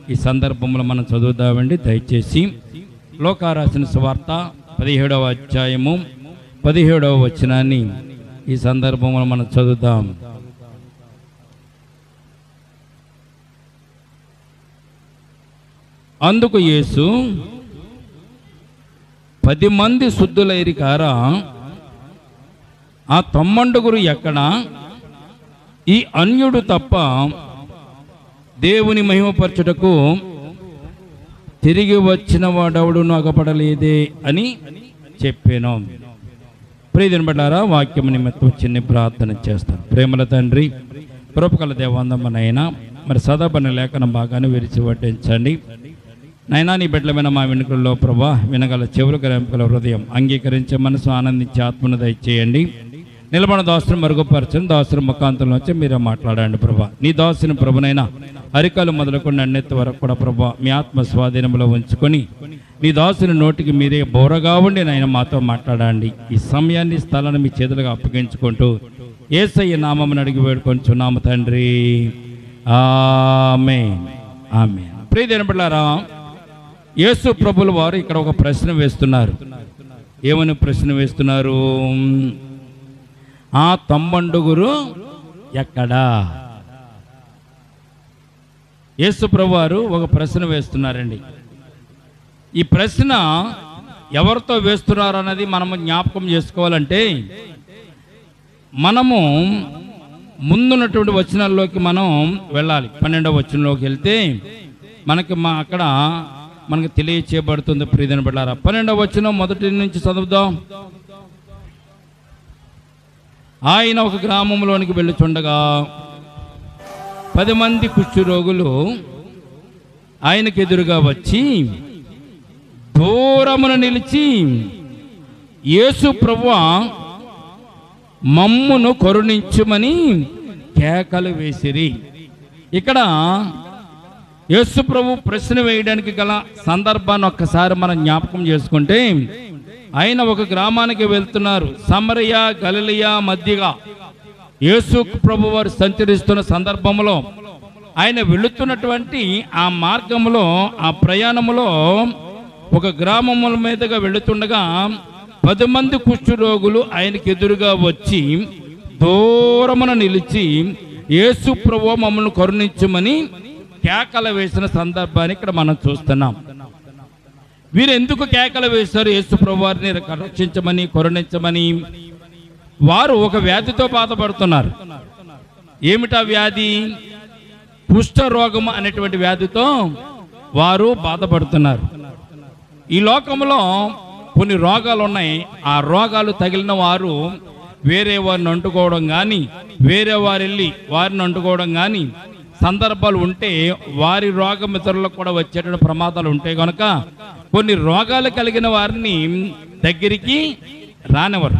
ఈ సందర్భంలో మనం చదువుదామండి. దయచేసి లూకా రాసిన సువార్త 17వ అధ్యాయము 17వ వచనాన్ని ఈ సందర్భంలో మనం చదువుదాం. అందుకు యేసు 10 మంది శుద్ధులైరి కారా, ఆ 90 ఎక్కడ? ఈ అన్యుడు తప్ప దేవుని మహిమపరచుటకు తిరిగి వచ్చిన వాడెవడును అగపడలేదే అని చెప్పాను. ప్రియమైన బిడ్డలారా, వాక్యం నిమిత్తం చిన్న ప్రార్థన చేస్తాను. ప్రేమల తండ్రి, కృపగల దేవాందమ్మనైనా మరి సదాపన లేఖన భాగాన్ని విరిచి వడ్డించండి నైనా. నీ బిడ్డలమైన మా వెనుకల్లో ప్రభా వినగల చెవులు గ్రహింపగల హృదయం అంగీకరించే మనసు ఆనందించే ఆత్మను దయచేయండి. నిలబడిన దాసుని మరుగుపరచని దాసుని ముఖాంతంలో వచ్చి మీరే మాట్లాడండి ప్రభా. నీ దాసుని ప్రభునైనా అరికాలు మొదలుకొని అన్నెత్తి వరకు కూడా ప్రభా మీ ఆత్మ స్వాధీనంలో ఉంచుకొని నీ దాసుని నోటికి మీరే బోరగా ఉండి నాయన మాతో మాట్లాడండి. ఈ సమయాన్ని స్థలాన్ని మీ చేతులుగా అప్పగించుకుంటూ యేసయ్య నామమును అడిగి వేడుకొంచున్నాము తండ్రి, ఆమేన్, ఆమేన్. ప్రియమైన బిడ్డలారా, యేసు ప్రభుల వారు ఇక్కడ ఒక ప్రశ్న వేస్తున్నారు. ఏమని ప్రశ్న వేస్తున్నారు? ఆ 90 ఎక్కడా? యేసు ప్రభు వారు ఒక ప్రశ్న వేస్తున్నారండి. ఈ ప్రశ్న ఎవరితో వేస్తున్నారు అన్నది మనము జ్ఞాపకం చేసుకోవాలంటే మనము ముందున్నటువంటి వచనాల్లోకి మనం వెళ్ళాలి. 12వ వచనంలోకి వెళ్తే మనకి అక్కడ మనకు తెలియచేయబడుతుంది. ప్రియమైన బిడ్డలారా, 12వ వచనం మొదటి నుంచి చదువుదాం. ఆయన ఒక గ్రామంలోనికి వెళ్ళుచుండగా 10 మంది కుష్ఠరోగులు ఆయనకు ఎదురుగా వచ్చి దూరమున నిలిచి, యేసు ప్రభువా మమ్మును కరుణించుమని కేకలు వేసిరి. ఇక్కడ యేసు ప్రభు ప్రశ్న వేయడానికి గల సందర్భాన్ని ఒక్కసారి మనం జ్ఞాపకం చేసుకుంటే, ఆయన ఒక గ్రామానికి వెళ్తున్నారు. సమరయ గలిలయ మధ్యగా యేసు ప్రభు వారు సంచరిస్తున్న సందర్భంలో ఆయన వెళుతున్నటువంటి ఆ మార్గంలో ఆ ప్రయాణంలో ఒక గ్రామముల మీదుగా వెళుతుండగా 10 మంది కుష్ఠరోగులు ఆయనకి ఎదురుగా వచ్చి దూరమున నిలిచి యేసు ప్రభువా మమ్మల్ని కరుణించమని కేకలు వేసిన సందర్భాన్ని ఇక్కడ మనం చూస్తున్నాం. వీరు ఎందుకు కేకలు వేశారు? యేసు ప్రభు వారిని రక్షించమని, కరుణించమని. వారు ఒక వ్యాధితో బాధపడుతున్నారు. ఏమిటా వ్యాధి? కుష్ఠరోగం అనేటువంటి వ్యాధితో వారు బాధపడుతున్నారు. ఈ లోకంలో కొన్ని రోగాలు ఉన్నాయి. ఆ రోగాలు తగిలిన వారు వేరే వారిని అంటుకోవడం కానీ, వేరే వారు వెళ్ళి వారిని అంటుకోవడం కానీ సందర్భాలు ఉంటే వారి రోగం ఇతరులకు కూడా వచ్చేటువంటి ప్రమాదాలు ఉంటాయి. కనుక కొన్ని రోగాలు కలిగిన వారిని దగ్గరికి రానివ్వరు.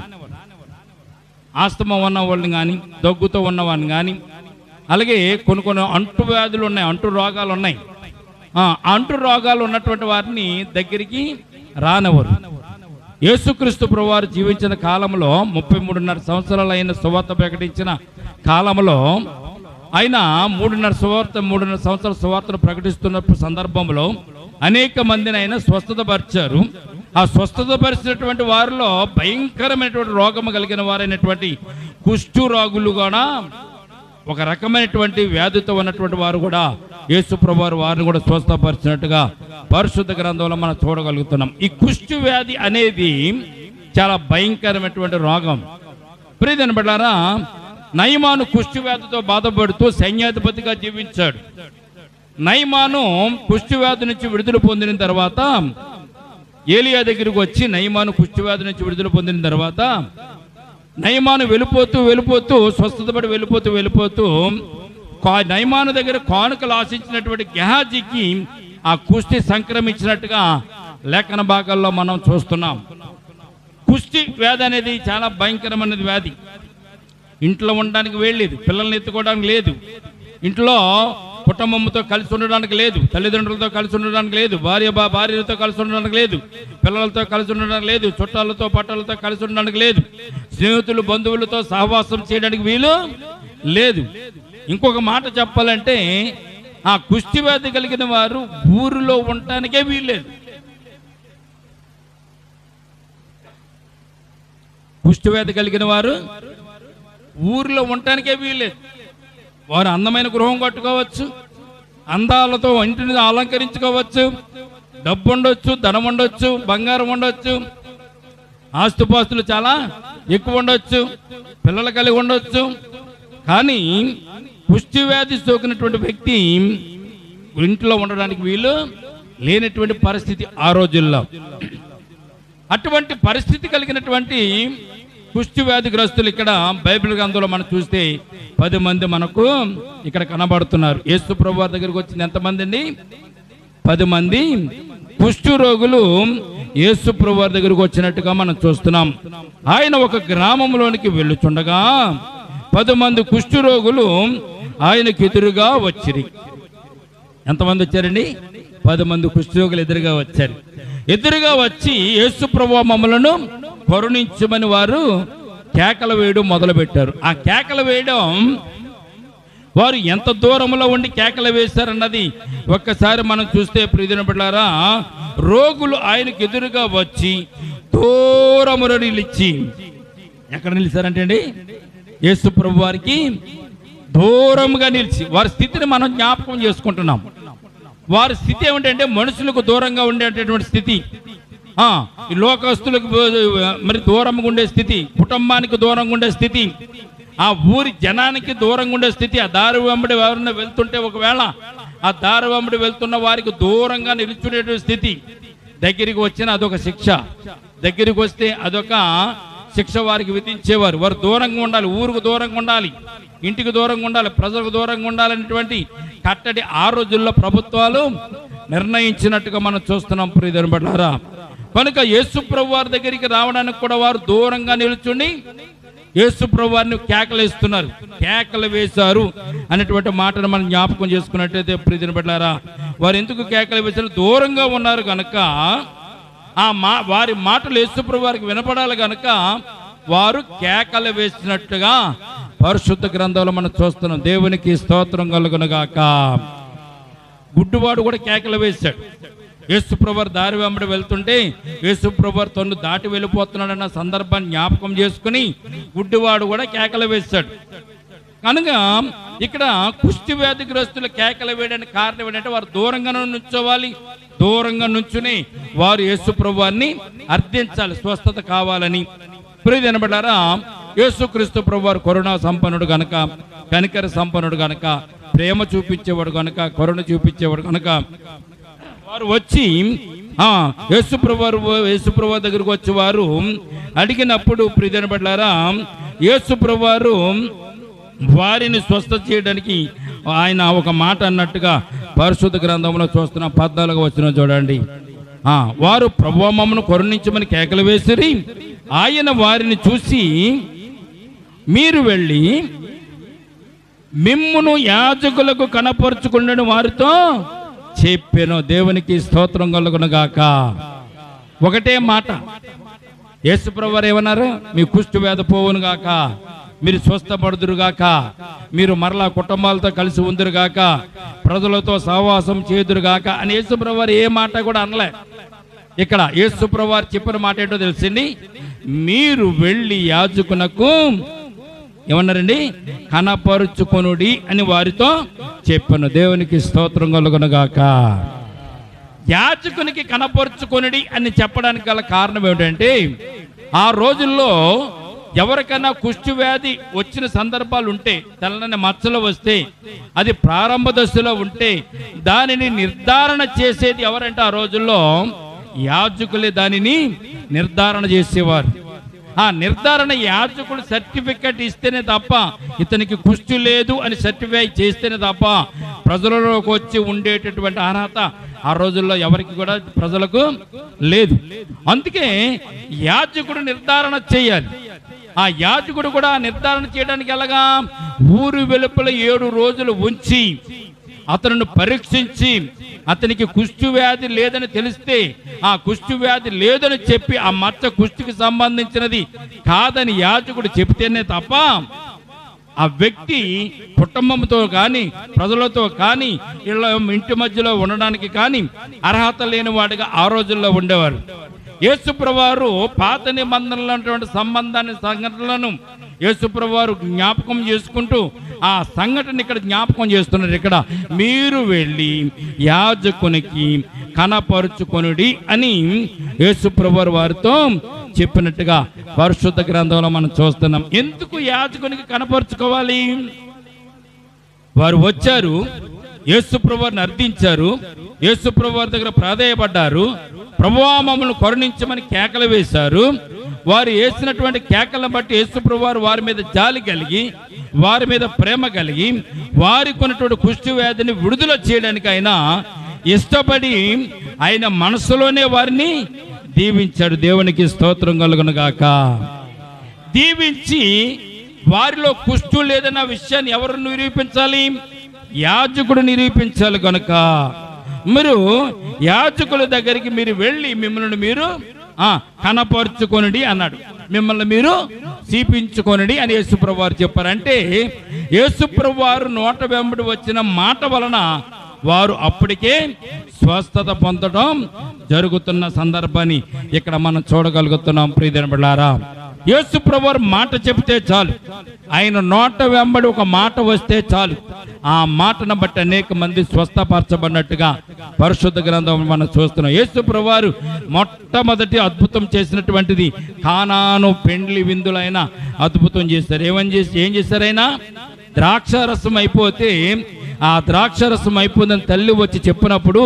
ఆస్తమా ఉన్న వాళ్ళని కానీ, దగ్గుతో ఉన్నవాడిని కానీ, అలాగే కొన్ని అంటు వ్యాధులు ఉన్నాయి, అంటు రోగాలు ఉన్నాయి. అంటు రోగాలు ఉన్నటువంటి వారిని దగ్గరికి రానివ్వరు. యేసుక్రీస్తు ప్రభువారు జీవించిన కాలంలో 33.5 సంవత్సరాలు అయిన సువార్త ప్రకటించిన కాలంలో ఆయన 3.5 సంవత్సరాల సువార్తను ప్రకటిస్తున్న సందర్భంలో అనేక మందిని ఆయన స్వస్థతపరిచారు. ఆ స్వస్థతపరిచినటువంటి వారిలో భయంకరమైనటువంటి రోగము కలిగిన వారైనటువంటి కుష్ఠరోగులు కూడా, ఒక రకమైనటువంటి వ్యాధితో ఉన్నటువంటి వారు కూడా యేసు ప్రభువారు వారిని కూడా స్వస్థపరిచినట్టుగా పరిశుద్ధ గ్రంథంలో మనం చూడగలుగుతున్నాం. ఈ కుష్ఠు వ్యాధి అనేది చాలా భయంకరమైనటువంటి రోగం. ప్రియమైన బిడ్డలారా, నయమాను కుష్ఠు వ్యాధితో బాధపడుతూ సైన్యాధిపతిగా జీవించాడు. నయమాను కుష్ఠు వ్యాధి నుంచి విడుదల పొందిన తర్వాత ఏలియా దగ్గరికి వచ్చి నయమాను కుష్ఠు వ్యాధి నుంచి విడుదల పొందిన తర్వాత నయమాను వెళ్ళిపోతూ స్వస్థతపడి వెళ్ళిపోతూ నయమాను దగ్గర కానుకలు ఆశించినటువంటి గెహాజీకి ఆ కుష్ఠి సంక్రమించినట్టుగా లేఖన భాగాల్లో మనం చూస్తున్నాం. కుష్ఠి వ్యాధి అనేది చాలా భయంకరమైన వ్యాధి. ఇంట్లో ఉండడానికి వేయలేదు, పిల్లల్ని ఎత్తుకోవడానికి లేదు, ఇంట్లో కుటుంబంతో కలిసి ఉండడానికి లేదు, తల్లిదండ్రులతో కలిసి ఉండడానికి లేదు, భార్యతో కలిసి ఉండడానికి లేదు, పిల్లలతో కలిసి ఉండడానికి లేదు, చుట్టాలతో పట్టాలతో కలిసి ఉండడానికి లేదు, స్నేహితులు బంధువులతో సహవాసం చేయడానికి వీలు లేదు. ఇంకొక మాట చెప్పాలంటే ఆ కుష్టి వ్యాధి కలిగిన వారు ఊరిలో ఉండటానికే వీల్లేదు. కుష్టి వ్యాధి కలిగిన వారు ఊరిలో ఉండటానికే వీల్లేదు. వారు అందమైన గృహం కట్టుకోవచ్చు, అందాలతో ఇంటిని అలంకరించుకోవచ్చు, డబ్బు ఉండొచ్చు, ధనం ఉండొచ్చు, బంగారం ఉండొచ్చు, ఆస్తుపాస్తులు చాలా ఎక్కువ ఉండొచ్చు, పిల్లలు కలిగి ఉండొచ్చు. కానీ కుష్టి వ్యాధి సోకినటువంటి వ్యక్తి ఇంట్లో ఉండడానికి వీలు లేనటువంటి పరిస్థితి ఆ రోజుల్లో. అటువంటి పరిస్థితి కలిగినటువంటి కుష్టి వ్యాధిగ్రస్తులు ఇక్కడ బైబిల్ గ్రంథంలో మనం చూస్తే 10 మంది మనకు ఇక్కడ కనబడుతున్నారు. యేసు ప్రభువు దగ్గరికి వచ్చింది ఎంతమంది అండి? 10 మంది కుష్టు రోగులు యేసు ప్రభువు దగ్గరికి వచ్చినట్టుగా మనం చూస్తున్నాం. ఆయన ఒక గ్రామంలోనికి వెళ్ళుచుండగా 10 మంది కుష్టు రోగులు ఆయనకు ఎదురుగా వచ్చిరి. ఎంతమంది వచ్చారండి? 10 మంది కుష్టు రోగులు ఎదురుగా వచ్చారు. ఎదురుగా వచ్చి యేసు ప్రభువు మమ్మలను కరుణించమని వారు కేకలు వేయడం మొదలుపెట్టారు. ఆ కేకలు వేయడం వారు ఎంత దూరంలో ఉండి కేకలు వేశారన్నది ఒక్కసారి మనం చూస్తే ప్రియమైన బిడ్డలారా, రోగులు ఆయనకు ఎదురుగా వచ్చి దూరమున నిలిచి, ఎక్కడ నిలిచారంటే అండి యేసు ప్రభు వారికి దూరంగా నిలిచి, వారి స్థితిని మనం జ్ఞాపకం చేసుకుంటున్నాం. వారి స్థితి ఏమిటంటే మనుషులకు దూరంగా ఉండేటటువంటి స్థితి, ఈ లోకస్తులకు మరి దూరంగా ఉండే స్థితి, కుటుంబానికి దూరంగా ఉండే స్థితి, ఆ ఊరి జనానికి దూరంగా ఉండే స్థితి. ఆ దారి వెంబడి ఎవరైనా వెళ్తుంటే ఒకవేళ ఆ దారి వెంబడి వెళ్తున్న వారికి దూరంగా నిలుచునేటువంటి స్థితి. దగ్గరికి వచ్చిన అదొక శిక్ష, దగ్గరికి వస్తే అదొక శిక్ష వారికి విధించేవారు. వారు దూరంగా ఉండాలి, ఊరుకు దూరంగా ఉండాలి, ఇంటికి దూరంగా ఉండాలి, ప్రజలకు దూరంగా ఉండాలనేటువంటి కట్టడి ఆ రోజుల్లో ప్రభుత్వాలు నిర్ణయించినట్టుగా మనం చూస్తున్నాం ప్రియమైన బిడ్డలారా. కనుక యేసు ప్రభు వారి దగ్గరికి రావడానికి కూడా వారు దూరంగా నిలుచుని యేసు ప్రభు వారిని కేకలేస్తున్నారు. కేకలు వేశారు అనేటువంటి మాటను మనం జ్ఞాపకం చేసుకున్నట్టయితే ప్రియమైన బిడ్డలారా, వారు ఎందుకు కేకలు వేశారు? దూరంగా ఉన్నారు కనుక వారి మాటలు యేసు ప్రభు వారికి వినపడాలి కనుక వారు కేకలు వేసినట్టుగా పరిశుద్ధ గ్రంథంలో మనం చూస్తున్నాం. దేవునికి స్తోత్రం కలుగునుగాక. గుడ్డివాడు కూడా కేకలు వేశాడు. యేసు ప్రభు దారి వెంబడి వెళ్తుంటే యేసు ప్రభు తను దాటి వెళ్ళిపోతున్నాడన్న సందర్భాన్ని జ్ఞాపకం చేసుకుని గుడ్డివాడు కూడా కేకలు వేశాడు. కనుక ఇక్కడ కుష్టి వ్యాధిగ్రస్తులు కేకలు వేయడానికి కారణం ఏంటంటే వారు దూరంగా నుంచోవాలి. దూరంగా నుంచుని వారు యేసు ప్రభు వారిని అర్థించాలి, స్వస్థత కావాలని. ప్రియమైన బిడ్డలారా, యేసుక్రీస్తు ప్రభు వారు కరుణా సంపన్నుడు గనక, కనికర సంపన్నుడు గనక, ప్రేమ చూపించేవాడు గనక, కరుణ చూపించేవాడు గనక వారు వచ్చి యేసు ప్రభు దగ్గరకు వచ్చి వారు అడిగినప్పుడు ప్రియమైన బిడ్డలారా, యేసు ప్రభు వారు వారిని స్వస్థ చేయడానికి ఆయన ఒక మాట అన్నట్టుగా పరిశుద్ధ గ్రంథంలో చూస్తున్న 14వ వచనం చూడండి. వారు ప్రభువా మమ్మను కరుణించమని కేకలు వేసిరి. ఆయన వారిని చూసి, మీరు వెళ్ళి మిమ్మును యాజకులకు కనపరుచుకుని వారితో చెప్పాను. దేవునికి స్తోత్రం కలుగునుగాక. ఒకటే మాట యేసు ప్రభువు వారు ఏమన్నారు? మీ కుష్టు వ్యాధి పోవును గాక, మీరు స్వస్థపడుదురుగాక, మీరు మరలా కుటుంబాలతో కలిసి ఉందురుగాక, ప్రజలతో సహవాసం చేదురుగాక అని యేసు ప్రభువు వారు ఏ మాట కూడా అనలే. ఇక్కడ యేసు ప్రభువు వారు చెప్పిన మాట ఏంటో తెలిసింది. మీరు వెళ్ళి యాజకునకు ఏమన్నారండి? కనపరుచుకొనుడి అని వారితో చెప్పాను. దేవునికి స్తోత్రం కలుగునుగాక. యాజకునికి కనపరుచుకొనుడి అని చెప్పడానికి గల కారణం ఏమిటంటే, ఆ రోజుల్లో ఎవరికైనా కుష్టి వ్యాధి వచ్చిన సందర్భాలు ఉంటే, తెల్లని మచ్చలు వస్తే, అది ప్రారంభ దశలో ఉంటే దానిని నిర్ధారణ చేసేది ఎవరంటే ఆ రోజుల్లో యాజకులే దానిని నిర్ధారణ చేసేవారు. ఆ నిర్ధారణ యాజకుడు సర్టిఫికెట్ ఇస్తేనే తప్ప, ఇతనికి కుష్టి లేదు అని సర్టిఫై చేస్తేనే తప్ప ప్రజలలోకి వచ్చి ఉండేటటువంటి అర్హత ఆ రోజుల్లో ఎవరికి కూడా ప్రజలకు లేదు. అందుకే యాజకుడు నిర్ధారణ చేయాలి. ఆ యాజకుడు కూడా నిర్ధారణ చేయడానికి ఎలాగా? ఊరు వెలుపల 7 రోజులు ఉంచి అతను పరీక్షించి అతనికి కుష్టి వ్యాధి లేదని తెలిస్తే, ఆ కుష్టి వ్యాధి లేదని చెప్పి ఆ మచ్చ కుష్టికి సంబంధించినది కాదని యాజకుడు చెబితేనే తప్ప ఆ వ్యక్తి కుటుంబంతో కానీ ప్రజలతో కానీ ఇలా ఇంటి మధ్యలో ఉండడానికి కానీ అర్హత లేని వాడిగా ఆ రోజుల్లో ఉండేవారు. యేసుప్రభువారు పాత నిబంధనలో ఉన్నటువంటి సంఘటనలను యేసుప్రభువారు జ్ఞాపకం చేసుకుంటూ ఆ సంఘటన ఇక్కడ జ్ఞాపకం చేస్తున్నారు. ఇక్కడ మీరు వెళ్ళి యాజకునికి కనపరుచుకొనుడి అని యేసుప్రభువారు వారితో చెప్పినట్టుగా పరిశుద్ధ గ్రంథంలో మనం చూస్తున్నాం. ఎందుకు యాజకునికి కనపరుచుకోవాలి? వారు వచ్చారు, యేసుప్రభువారిని అర్థించారు, యేసుప్రభువారి దగ్గర ప్రాధేయపడ్డారు, ప్రభువా మమ్మల్ని కరుణించమని కేకలు వేశారు. వారు వేసినటువంటి కేకలను బట్టి యేసుప్రభువారు వారి మీద జాలి కలిగి, వారి మీద ప్రేమ కలిగి, వారికి ఉన్నటువంటి కుష్టి వ్యాధిని విడుదల చేయడానికి ఆయన ఇష్టపడి ఆయన మనసులోనే వారిని దీవించాడు. దేవునికి స్తోత్రం కలుగును గాక. దీవించి వారిలో కుష్టు లేదన్న విషయాన్ని ఎవరు నిరూపించాలి? యాజకుడు నిరూపించాలి. కనుక మీరు యాజకుల దగ్గరికి మీరు వెళ్ళి మిమ్మల్ని మీరు కనపరుచుకొనుడి అన్నాడు. మిమ్మల్ని మీరు చూపించుకొనుడి అని యేసుప్రభువు వారు చెప్పారు. అంటే యేసుప్రభువు వారు నోట వెంబడి వచ్చిన మాట వలన వారు అప్పటికే స్వస్థత పొందడం జరుగుతున్న సందర్భాన్ని ఇక్కడ మనం చూడగలుగుతున్నాం. ప్రియమైన బిడ్డలారా, యేసుప్రభువు మాట చెప్తే చాలు, ఆయన నోట వెంబడి ఒక మాట వస్తే చాలు, ఆ మాటను బట్టి అనేక మంది స్వస్థపరచబడినట్టుగా పరిశుద్ధ గ్రంథం మనం చూస్తున్నాం. యేసుప్రభువు మొట్టమొదటి అద్భుతం చేసినటువంటిది కానాను పెండ్లి విందులైన అద్భుతం చేశారు. ఏం చేశారు? ఆయన ద్రాక్షారసం అయిపోతే ఆ ద్రాక్షరసం అయిపోయిందని తల్లి వచ్చి చెప్పినప్పుడు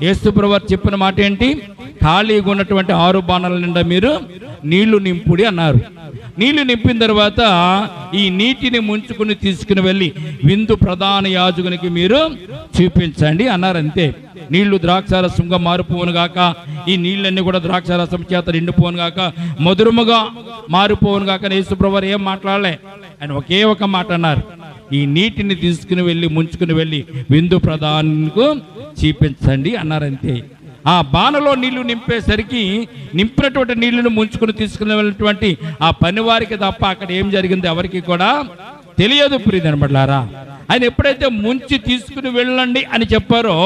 యేసుప్రభువు చెప్పిన మాట ఏంటి? ఖాళీగా ఉన్నటువంటి 6 బాణాల నిండా మీరు నీళ్లు నింపుడి అన్నారు. నీళ్లు నింపిన తర్వాత ఈ నీటిని ముంచుకుని తీసుకుని వెళ్ళి విందు ప్రధాన యాజకునికి మీరు చూపించండి అన్నారు. అంతే. నీళ్లు ద్రాక్షారసంగా మారిపోవును గాక, ఈ నీళ్ళన్నీ కూడా ద్రాక్షారసం చేత నిండిపోను గాక, మధురముగా మారిపోవును గాక. యేసుప్రభువు ఏం మాట్లాడలే, ఆయన ఒకే ఒక మాట అన్నారు, ఈ నీటిని తీసుకుని వెళ్ళి ముంచుకుని వెళ్ళి విందు ప్రధానికి చూపించండి అన్నారంతే. ఆ బాణలో నీళ్లు నింపేసరికి నింపినటువంటి నీళ్లను ముంచుకుని తీసుకుని వెళ్ళినటువంటి ఆ పనివారికి తప్ప అక్కడ ఏం జరిగింది ఎవరికి కూడా తెలియదు. ప్రియమైన బిడ్డలారా, ఆయన ఎప్పుడైతే ముంచి తీసుకుని వెళ్ళండి అని చెప్పారో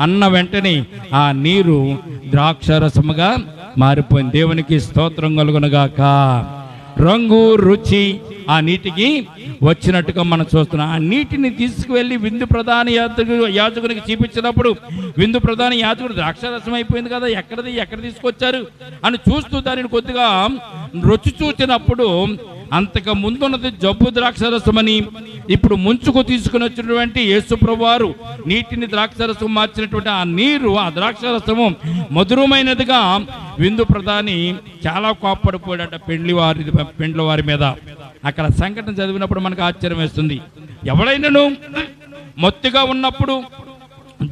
అన్న వెంటనే ఆ నీరు ద్రాక్షరసముగా మారిపోయింది. దేవునికి స్తోత్రం కలుగునుగాక. రంగు రుచి ఆ నీటికి వచ్చినట్టుగా మనం చూస్తున్నాం. ఆ నీటిని తీసుకువెళ్ళి విందు ప్రధాన యాజకునికి చూపించినప్పుడు విందు ప్రధాన యాజకుడు ద్రాక్షరసం అయిపోయింది కదా, ఎక్కడ తీసుకొచ్చారు అని చూస్తూ దానిని కొద్దిగా రుచి చూసినప్పుడు అంతకు ముందున్నది జబ్బు ద్రాక్షరసం అని, ఇప్పుడు ముంచుకు తీసుకుని వచ్చినటువంటి యేసుప్రభువు వారు నీటిని ద్రాక్షరసం మార్చినటువంటి ఆ నీరు, ఆ ద్రాక్షరసము మధురమైనదిగా విందు ప్రధాని చాలా కోప్పడిపోయాడట పెండ్లి వారి మీద. అక్కడ సంఘటన చదివినప్పుడు మనకు ఆశ్చర్యం వేస్తుంది. ఎవడైనాను మొత్తుగా ఉన్నప్పుడు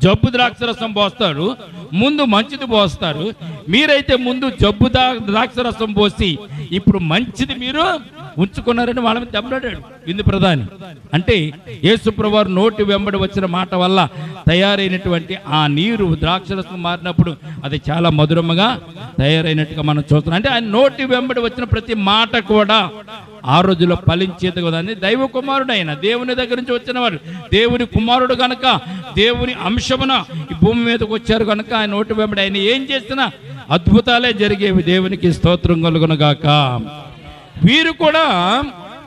జబ్బు ద్రాక్షరసం పోస్తాడు, ముందు మంచిది పోస్తారు. మీరైతే ముందు జబ్బు ద్రాక్షరసం పోసి ఇప్పుడు మంచిది మీరు ఉంచుకున్నారని వాళ్ళ మీద దెబ్బలాడాడు విందు ప్రధాని. అంటే యేసుప్రభువు వారు నోటి వెంబడి వచ్చిన మాట వల్ల తయారైనటువంటి ఆ నీరు ద్రాక్షరసం మారినప్పుడు అది చాలా మధురముగా తయారైనట్టుగా మనం చూస్తున్నాం. అంటే ఆయన నోటి వెంబడి వచ్చిన ప్రతి మాట కూడా ఆ రోజుల్లో ఫలించేది కదా. దైవ కుమారుడు ఆయన, దేవుని దగ్గర నుంచి వచ్చినవాడు, దేవుని కుమారుడు కనుక, దేవుని అంశమున ఈ భూమి మీదకి వచ్చారు కనుక ఆయన నోటి వెంబడి ఆయన ఏం చేసినా అద్భుతాలే జరిగేవి. దేవునికి స్తోత్రం కలుగునుగాక. వీరు కూడా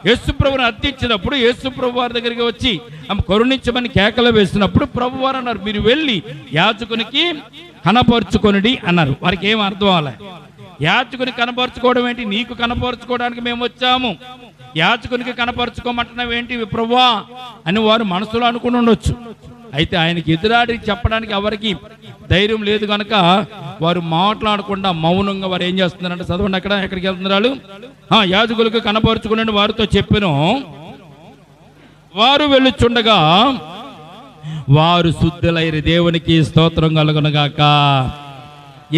యేసుప్రభుని అర్థించినప్పుడు యేసుప్రభు వారి దగ్గరికి వచ్చి ఆమె కరుణించమని కేకలు వేసినప్పుడు ప్రభు వారు అన్నారు, మీరు వెళ్ళి యాజకునికి కనపరుచుకొనుడి అన్నారు. వారికి ఏం అర్థం అవ్వాలి? యాజకుని కనపరుచుకోవడం ఏంటి? నీకు కనపరుచుకోవడానికి మేము వచ్చాము, యాజకునికి కనపరుచుకోమంటున్నావు ఏంటి ప్రభువా అని వారు మనసులో అనుకుని ఉండొచ్చు. అయితే ఆయనకి ఎదురాడి చెప్పడానికి ఎవరికి ధైర్యం లేదు కనుక వారు మాట్లాడకుండా మౌనంగా వారు ఏం చేస్తున్నారంటే, చదవండి అక్కడ, ఎక్కడికి వెళ్తున్నారు? యాజకులకు కనపరుచుకుని వారితో చెప్పాను, వారు వెళ్ళుచుండగా వారు శుద్ధులయ్యారు. దేవునికి స్తోత్రం కలుగునుగాక.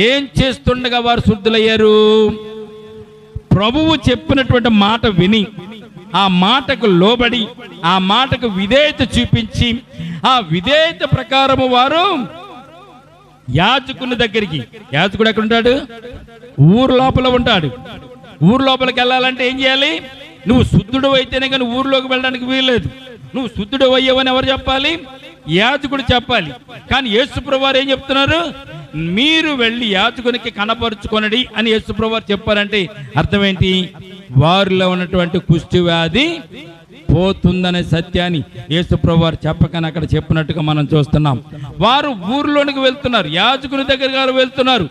ఏం చేస్తుండగా వారు శుద్ధులయ్యారు? ప్రభువు చెప్పినటువంటి మాట విని, ఆ మాటకు లోబడి, ఆ మాటకు విధేయత చూపించి, ఆ విధేయత ప్రకారము వారు యాజకుని దగ్గరికి, యాజకుడు ఎక్కడ ఉంటాడు? ఊరు లోపల ఉంటాడు. ఊరు లోపలికి వెళ్ళాలంటే ఏం చేయాలి? నువ్వు శుద్ధుడు అయితేనే కానీ ఊరిలోకి వెళ్ళడానికి వీల్లేదు. నువ్వు శుద్ధుడు అయ్యావని ఎవరు చెప్పాలి? యాజకుడు చెప్పాలి. కానీ యేసుప్రభువు వారు ఏం చెప్తున్నారు? మీరు వెళ్ళి యాజకునికి కనపరుచుకొనడి అని యేసుప్రభువు వారు చెప్పారంటే అర్థం ఏంటి? వారిలో ఉన్నటువంటి కుష్టి వ్యాధి పోతుందనే సత్యాన్ని యేసుప్రభువు వారు చెప్పకని అక్కడ చెప్పినట్టుగా మనం చూస్తున్నాం. వారు ఊరిలోనికి వెళ్తున్నారు, యాజకుని దగ్గర వెళ్తున్నారు.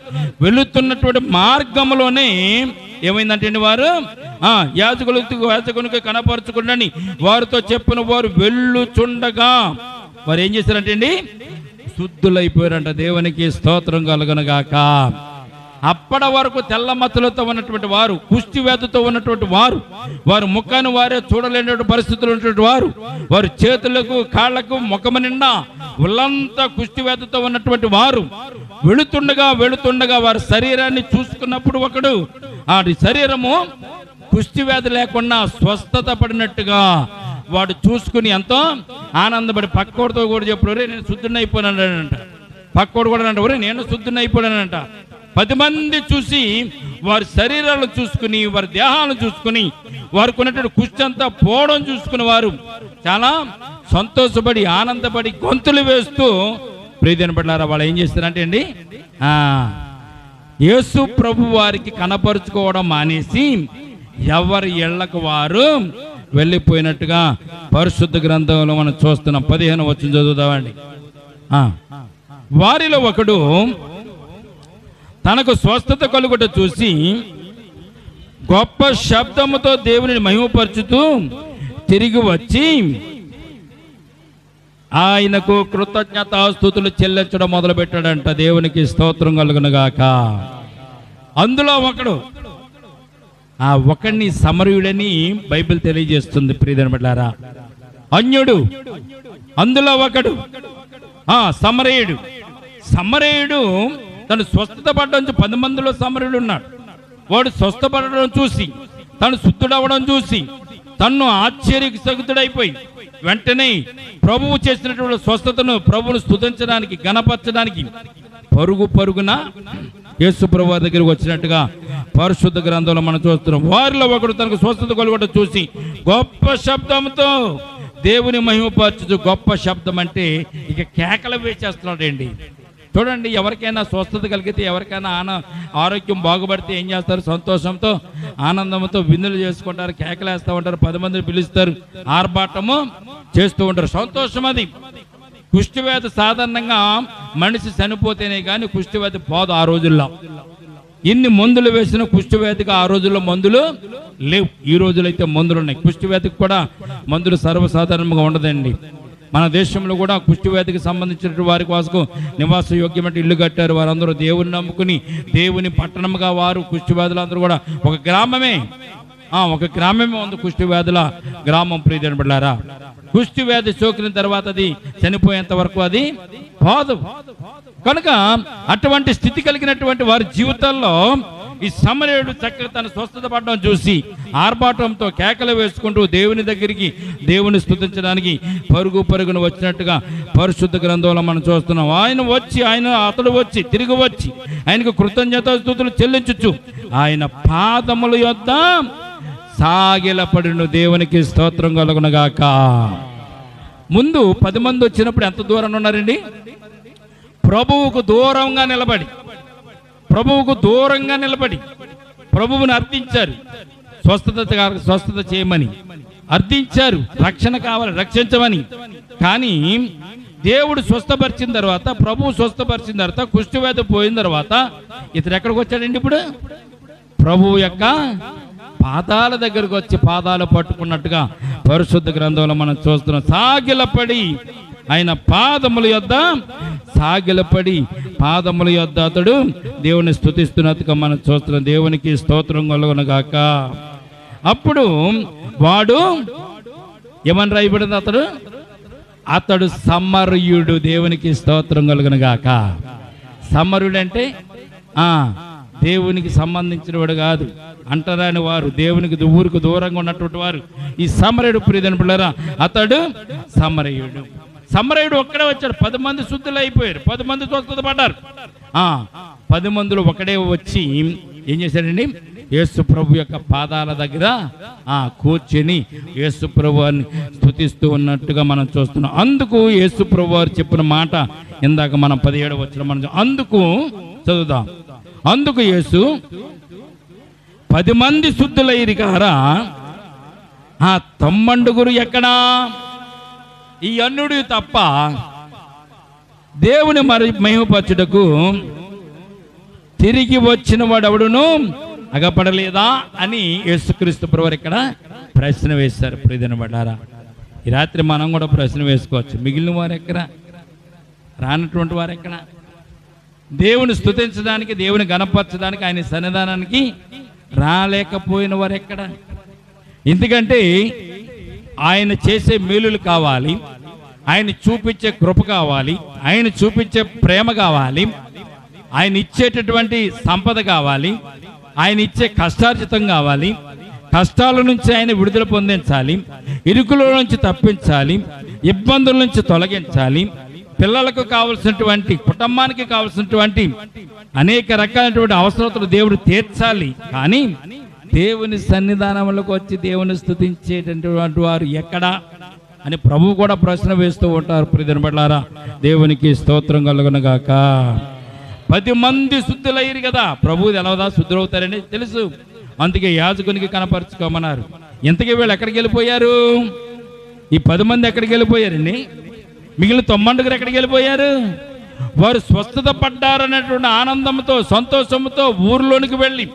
వెళుతున్నటువంటి మార్గంలోనే ఏమైందంటే వారు యాజకునికి కనపరుచుకుండని వారితో చెప్పిన వారు వెళ్ళుచుండగా వారు ఏం చేశారంటే అండి, శుద్ధులైపోయారంట. దేవునికి స్తోత్రం కలుగునుగాక. అప్పటి వరకు తెల్ల మచ్చలతో ఉన్నటువంటి వారు, కుష్టి వ్యాధితో ఉన్నటువంటి వారు ముఖాన్ని వారే చూడలేనటువంటి పరిస్థితులు ఉన్నటువంటి వారు చేతులకు కాళ్లకు ముఖము నిండా ఒళ్ళంతా కుష్టి వ్యాధితో ఉన్నటువంటి వారు వెళుతుండగా వారి శరీరాన్ని చూసుకున్నప్పుడు ఒకడు ఆ శరీరము కుష్టి వ్యాధి లేకుండా స్వస్థత పడినట్టుగా వాడు చూసుకుని ఎంతో ఆనందపడి పక్కోడితో కూడా చెప్పాడు, నేను శుద్ధుని అయిపోయానంట. పక్కోడు కూడా అంటే నేను శుద్ధుని అయిపోయానంట. 10 మంది చూసి వారి శరీరాలను చూసుకుని, వారి దేహాలను చూసుకుని, వారికి ఉన్నటువంటి కుష్టి అంతా పోవడం చూసుకుని వారు చాలా సంతోషపడి ఆనందపడి గొంతులు వేస్తూ ప్రియమైన బిడ్డలారా వాళ్ళు ఏం చేస్తారంటే అండి, యేసు ప్రభు వారికి కనపరుచుకోవడం మానేసి ఎవరి ఇళ్లకు వారు వెళ్ళిపోయినట్టుగా పరిశుద్ధ గ్రంథంలో మనం చూస్తున్నాం. 15 వచనం చదువుదామండి. వారిలో ఒకడు తనకు స్వస్థత కలుగుట చూసి గొప్ప శబ్దముతో దేవుని మహిమపరచుతూ తిరిగి వచ్చి ఆయనకు కృతజ్ఞతాస్తుతులు చెల్లించడం మొదలు పెట్టాడంట. దేవునికి స్తోత్రం కలుగునుగాక. అందులో ఒకడిని సమరయుడని బైబిల్ తెలియజేస్తుంది. ప్రియమైన బిడ్డలారా, అన్యుడు అందులో ఒకడు సమరయుడు తను స్వస్థత పడడం 10 మందిలో సమరయుడు ఉన్నాడు. వాడు స్వస్థపడడం చూసి, తను శుద్ధుడవడం చూసి తన్ను ఆశ్చర్యసగుతుడైపోయి వెంటనే ప్రభువు చేసినటువంటి స్వస్థతను ప్రభువును స్తుతించడానికి గణపరచడానికి పరుగున యేసు ప్రభువు దగ్గరికి వచ్చినట్టుగా పరిశుద్ధ గ్రంథంలో మనం చూస్తున్నాం. వారిలో ఒకడు తనకు స్వస్థత కలుగడం చూసి గొప్ప శబ్దంతో దేవుని మహిమపరచుతూ, గొప్ప శబ్దం అంటే ఇక కేకలు వేసేస్తున్నాడు అండి. చూడండి, ఎవరికైనా స్వస్థత కలిగితే, ఎవరికైనా ఆరోగ్యం బాగుపడితే ఏం చేస్తారు? సంతోషంతో ఆనందంతో విందులు చేసుకుంటారు, కేకలేస్తూ ఉంటారు, 10 మందిని పిలుస్తారు, ఆర్భాటము చేస్తూ ఉంటారు. సంతోషం అది. కుష్టివ్యాధి సాధారణంగా మనిషి చనిపోతేనే కానీ కుష్టివ్యాధి పోదు. ఆ రోజుల్లో ఎన్ని మందులు వేసిన కుష్టివ్యాధికి ఆ రోజుల్లో మందులు లేవు. ఈ రోజులైతే మందులు ఉన్నాయి. కుష్టివ్యాధికి కూడా మందులు సర్వసాధారణంగా ఉండదండి. మన దేశంలో కూడా కుష్టివ్యాధికి సంబంధించిన వారి కోసం నివాస యోగ్యమైన ఇల్లు కట్టారు. వారందరూ దేవుని నమ్ముకుని దేవుని పట్టణంగా వారు కుష్టివ్యాధులు అందరూ కూడా ఒక గ్రామమే ఉంది కుష్టివ్యాధుల గ్రామం. ప్రియమైన బిడ్డలారా, కుష్టివ్యాధి సోకిన తర్వాత అది చనిపోయేంత వరకు అది పోదు. కనుక అటువంటి స్థితి కలిగినటువంటి వారి జీవితాల్లో ఈ సమరయుడు చక్కగా తన స్వస్థత పడడం చూసి ఆర్భాటంతో కేకలు వేసుకుంటూ దేవుని దగ్గరికి, దేవుని స్తుతించడానికి పరుగున వచ్చినట్టుగా పరిశుద్ధ గ్రంథంలో మనం చూస్తున్నాం. అతడు వచ్చి తిరిగి వచ్చి ఆయనకు కృతజ్ఞతాస్తుతులు చెల్లించుచు ఆయన పాదముల యొద్ద సాగిలపడిన. దేవునికి స్తోత్రం కలుగునుగాక. ముందు 10 మంది వచ్చినప్పుడు ఎంత దూరంలో ఉన్నారండి? ప్రభువుకు దూరంగా నిలబడి ప్రభువుని అర్థించారు. స్వస్థత చేయమని అర్థించారు, రక్షణ కావాలి, రక్షించమని. కానీ దేవుడు స్వస్థపరిచిన తర్వాత, ప్రభువు స్వస్థపరిచిన తర్వాత, కుష్ఠవ్యాధి పోయిన తర్వాత ఇతడు ఎక్కడికి వచ్చాడండి? ఇప్పుడు ప్రభువు యొక్క పాదాల దగ్గరకు వచ్చి పాదాలు పట్టుకున్నట్టుగా పరిశుద్ధ గ్రంథంలో మనం చూస్తున్నాం. సాగిలపడి ఆయన పాదముల యొద్ద అతడు దేవుని స్తుతిస్తున్నట్టుగా మనం చూస్తున్నాం. దేవునికి స్తోత్రం కలుగునుగాక. అప్పుడు వాడు ఏమని రాయబడింది? అతడు సమరయుడు. దేవునికి స్తోత్రం కలుగునుగాక. సమరయుడు అంటే దేవునికి సంబంధించిన వాడు కాదు, అంటరాని వారు, దేవునికి ఊరికి దూరంగా ఉన్నటువంటి వారు ఈ సమరయుడు. ప్రియమైన పిల్లరా, అతడు సమరయుడు ఒక్కడే వచ్చాడు. 10 మంది శుద్ధులు అయిపోయారు, 10 మంది స్వస్థత పడ్డారు. 10 మందిలో ఒకడే వచ్చి ఏం చేశాడండి? యేసు ప్రభు యొక్క పాదాల దగ్గర కూర్చొని యేసు ప్రభువారిని స్తుతిస్తూ ఉన్నట్టుగా మనం చూస్తున్నాం. అందుకు యేసు ప్రభు వారు చెప్పిన మాట ఇందాక మనం 17వ వచనం మనం అందుకు చదువుదాం. అందుకు యేసు 10 మంది శుద్ధులైరి గారా 90 ఎక్కడా? ఈ అన్యుడు తప్ప దేవుని మహిమపరచుటకు తిరిగి వచ్చిన వాడు ఎవడును అగపడలేదా అని యేసుక్రీస్తు ప్రభువారు ఇక్కడ ప్రశ్న వేశారు. ప్రియమైన బిడ్డలారా, ఈ రాత్రి మనం కూడా ప్రశ్న వేసుకోవచ్చు. మిగిలిన వారు ఎక్కడ? రానటువంటి వారు ఎక్కడ? దేవుని స్తుతించడానికి, దేవుని గణపరచడానికి, ఆయన సన్నిధానానికి రాలేకపోయిన వారు ఎక్కడ? ఎందుకంటే ఆయన చేసే మేలులు కావాలి, ఆయన చూపించే కృప కావాలి, ఆయన చూపించే ప్రేమ కావాలి, ఆయన ఇచ్చేటటువంటి సంపద కావాలి, ఆయన ఇచ్చే కష్టార్జితం కావాలి, కష్టాల నుంచి ఆయన విడుదల పొందించాలి, ఇరుకుల నుంచి తప్పించాలి, ఇబ్బందుల నుంచి తొలగించాలి, పిల్లలకు కావలసినటువంటి, కుటుంబానికి కావలసినటువంటి అనేక రకాలైనటువంటి అవసరతలు దేవుడు తీర్చాలి. కానీ దేవుని సన్నిధానంలోకి వచ్చి దేవుని స్తుతించేటటువంటి వారు ఎక్కడా అని ప్రభువు కూడా ప్రశ్న వేస్తూ ఉంటారు. ప్రియమైన బిడ్డలారా, దేవునికి స్తోత్రం కలుగును గాక. 10 మంది శుద్ధులయ్యారు కదా. ప్రభువు ఎలాదా శుద్ధులవుతారని తెలుసు, అందుకే యాజకునికి కనపరుచుకోమన్నారు. ఇంతకీ వీళ్ళు ఎక్కడికి వెళ్ళిపోయారు? ఈ 10 మంది ఎక్కడికి వెళ్ళిపోయారండి? మిగిలిన 90 ఎక్కడికి వెళ్ళిపోయారు? వారు స్వస్థత పడ్డారనేటువంటి ఆనందంతో, సంతోషంతో ఊర్లోనికి వెళ్ళి,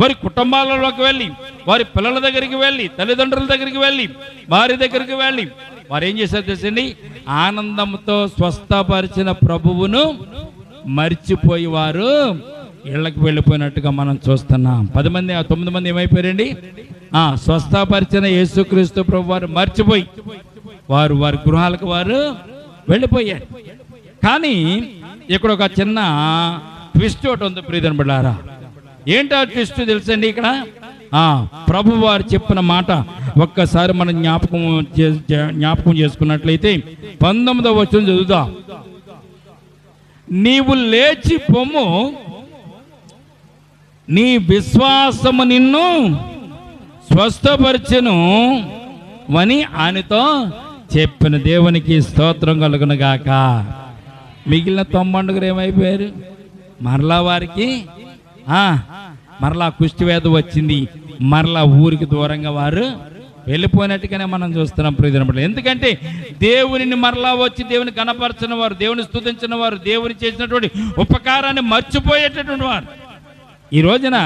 వారి కుటుంబాలలోకి వెళ్ళి, వారి పిల్లల దగ్గరికి వెళ్ళి, తల్లిదండ్రుల దగ్గరికి వెళ్ళి, వారి దగ్గరికి వెళ్ళి వారు ఏం చేశారు తెలుసండి? ఆనందంతో స్వస్థపరిచిన ప్రభువును మర్చిపోయి వారు ఇళ్ళకి వెళ్ళిపోయినట్టుగా మనం చూస్తున్నాం. 10 మంది 9 మంది ఏమైపోయారండి? స్వస్థపరిచిన యేసుక్రీస్తు ప్రభు వారు మర్చిపోయి వారు వారి గృహాలకు వారు వెళ్ళిపోయారు. కానీ ఇక్కడ ఒక చిన్న ట్విస్ట్ ఒకటి ఉంది. ప్రియమైన బిడ్డలారా, ఏంటో ట్విస్ట్ తెలుసండి? ఇక్కడ ప్రభు వారు చెప్పిన మాట ఒక్కసారి మనం జ్ఞాపకం చేసుకున్నట్లయితే 19వ వచనం చదువుదాం. నీవు లేచి పొమ్ము, నీ విశ్వాసము నిన్ను స్వస్థపరచెను అని ఆయనతో చెప్పిన. దేవునికి స్తోత్రం కలుగును గాక. మిగిలిన 90 ఏమైపోయారు? మరలా వారికి మరలా కుష్టివ్యాధి వచ్చింది, మరలా ఊరికి దూరంగా వారు వెళ్ళిపోయినట్టుగానే మనం చూస్తున్నాం. ప్రియమైన, ఎందుకంటే దేవునిని మరలా వచ్చి దేవుని కనపరచిన వారు, దేవుని స్తుతించిన వారు, దేవుని చేసినటువంటి ఉపకారాన్ని మర్చిపోయేటటువంటి వారు. ఈ రోజున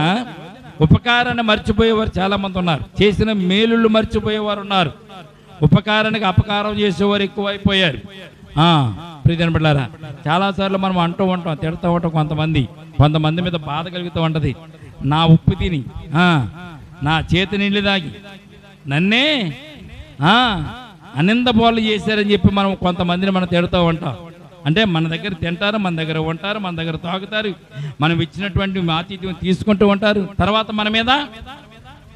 ఉపకారాన్ని మర్చిపోయేవారు చాలా మంది ఉన్నారు, చేసిన మేలుళ్ళు మర్చిపోయేవారు ఉన్నారు, ఉపకారానికి అపకారం చేసేవారు ఎక్కువైపోయారు. ప్రియమైన బిడ్డలారా, చాలాసార్లు మనం అంటూ ఉంటాం, తిడుతూ ఉంటాం. కొంతమంది మీద బాధ కలుగుతూ ఉంటుంది. నా ఉప్పు తిని, నా చేతి నీళ్ళు తాగి నన్నే అనింద బోళ్ళు చేశారని చెప్పి మనం కొంతమందిని మనం తిడుతూ ఉంటాం. అంటే మన దగ్గర తింటారు, మన దగ్గర ఉంటారు, మన దగ్గర తాగుతారు, మనం ఇచ్చినటువంటి ఆతిథ్యం తీసుకుంటూ ఉంటారు, తర్వాత మన మీద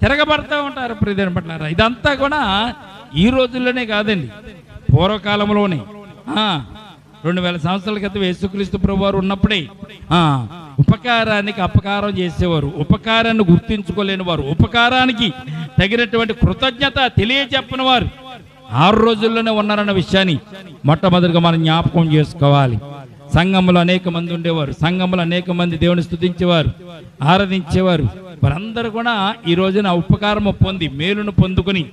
తిరగబడుతూ ఉంటారు. ప్రియమైన బిడ్డలారా, ఇదంతా కూడా ఈ రోజుల్లోనే కాదండి, పూర్వకాలంలోనే 2000 సంవత్సరాల క్రితం యేసుక్రీస్తు ప్రభువారు ఉన్నప్పుడే ఉపకారానికి అపకారం చేసేవారు, ఉపకారాన్ని గుర్తించుకోలేని వారు, ఉపకారానికి తగినటువంటి కృతజ్ఞత తెలియజెప్పని వారు 6 రోజుల్లోనే ఉన్నారన్న విషయాన్ని మొట్టమొదటిగా మనం జ్ఞాపకం చేసుకోవాలి. సంఘంలో అనేక మంది ఉండేవారు, సంఘంలో అనేక మంది దేవుని స్తుతించేవారు, ఆరాధించేవారు. వారందరూ కూడా ఈ రోజున ఉపకారము పొంది మేలును పొందుకొని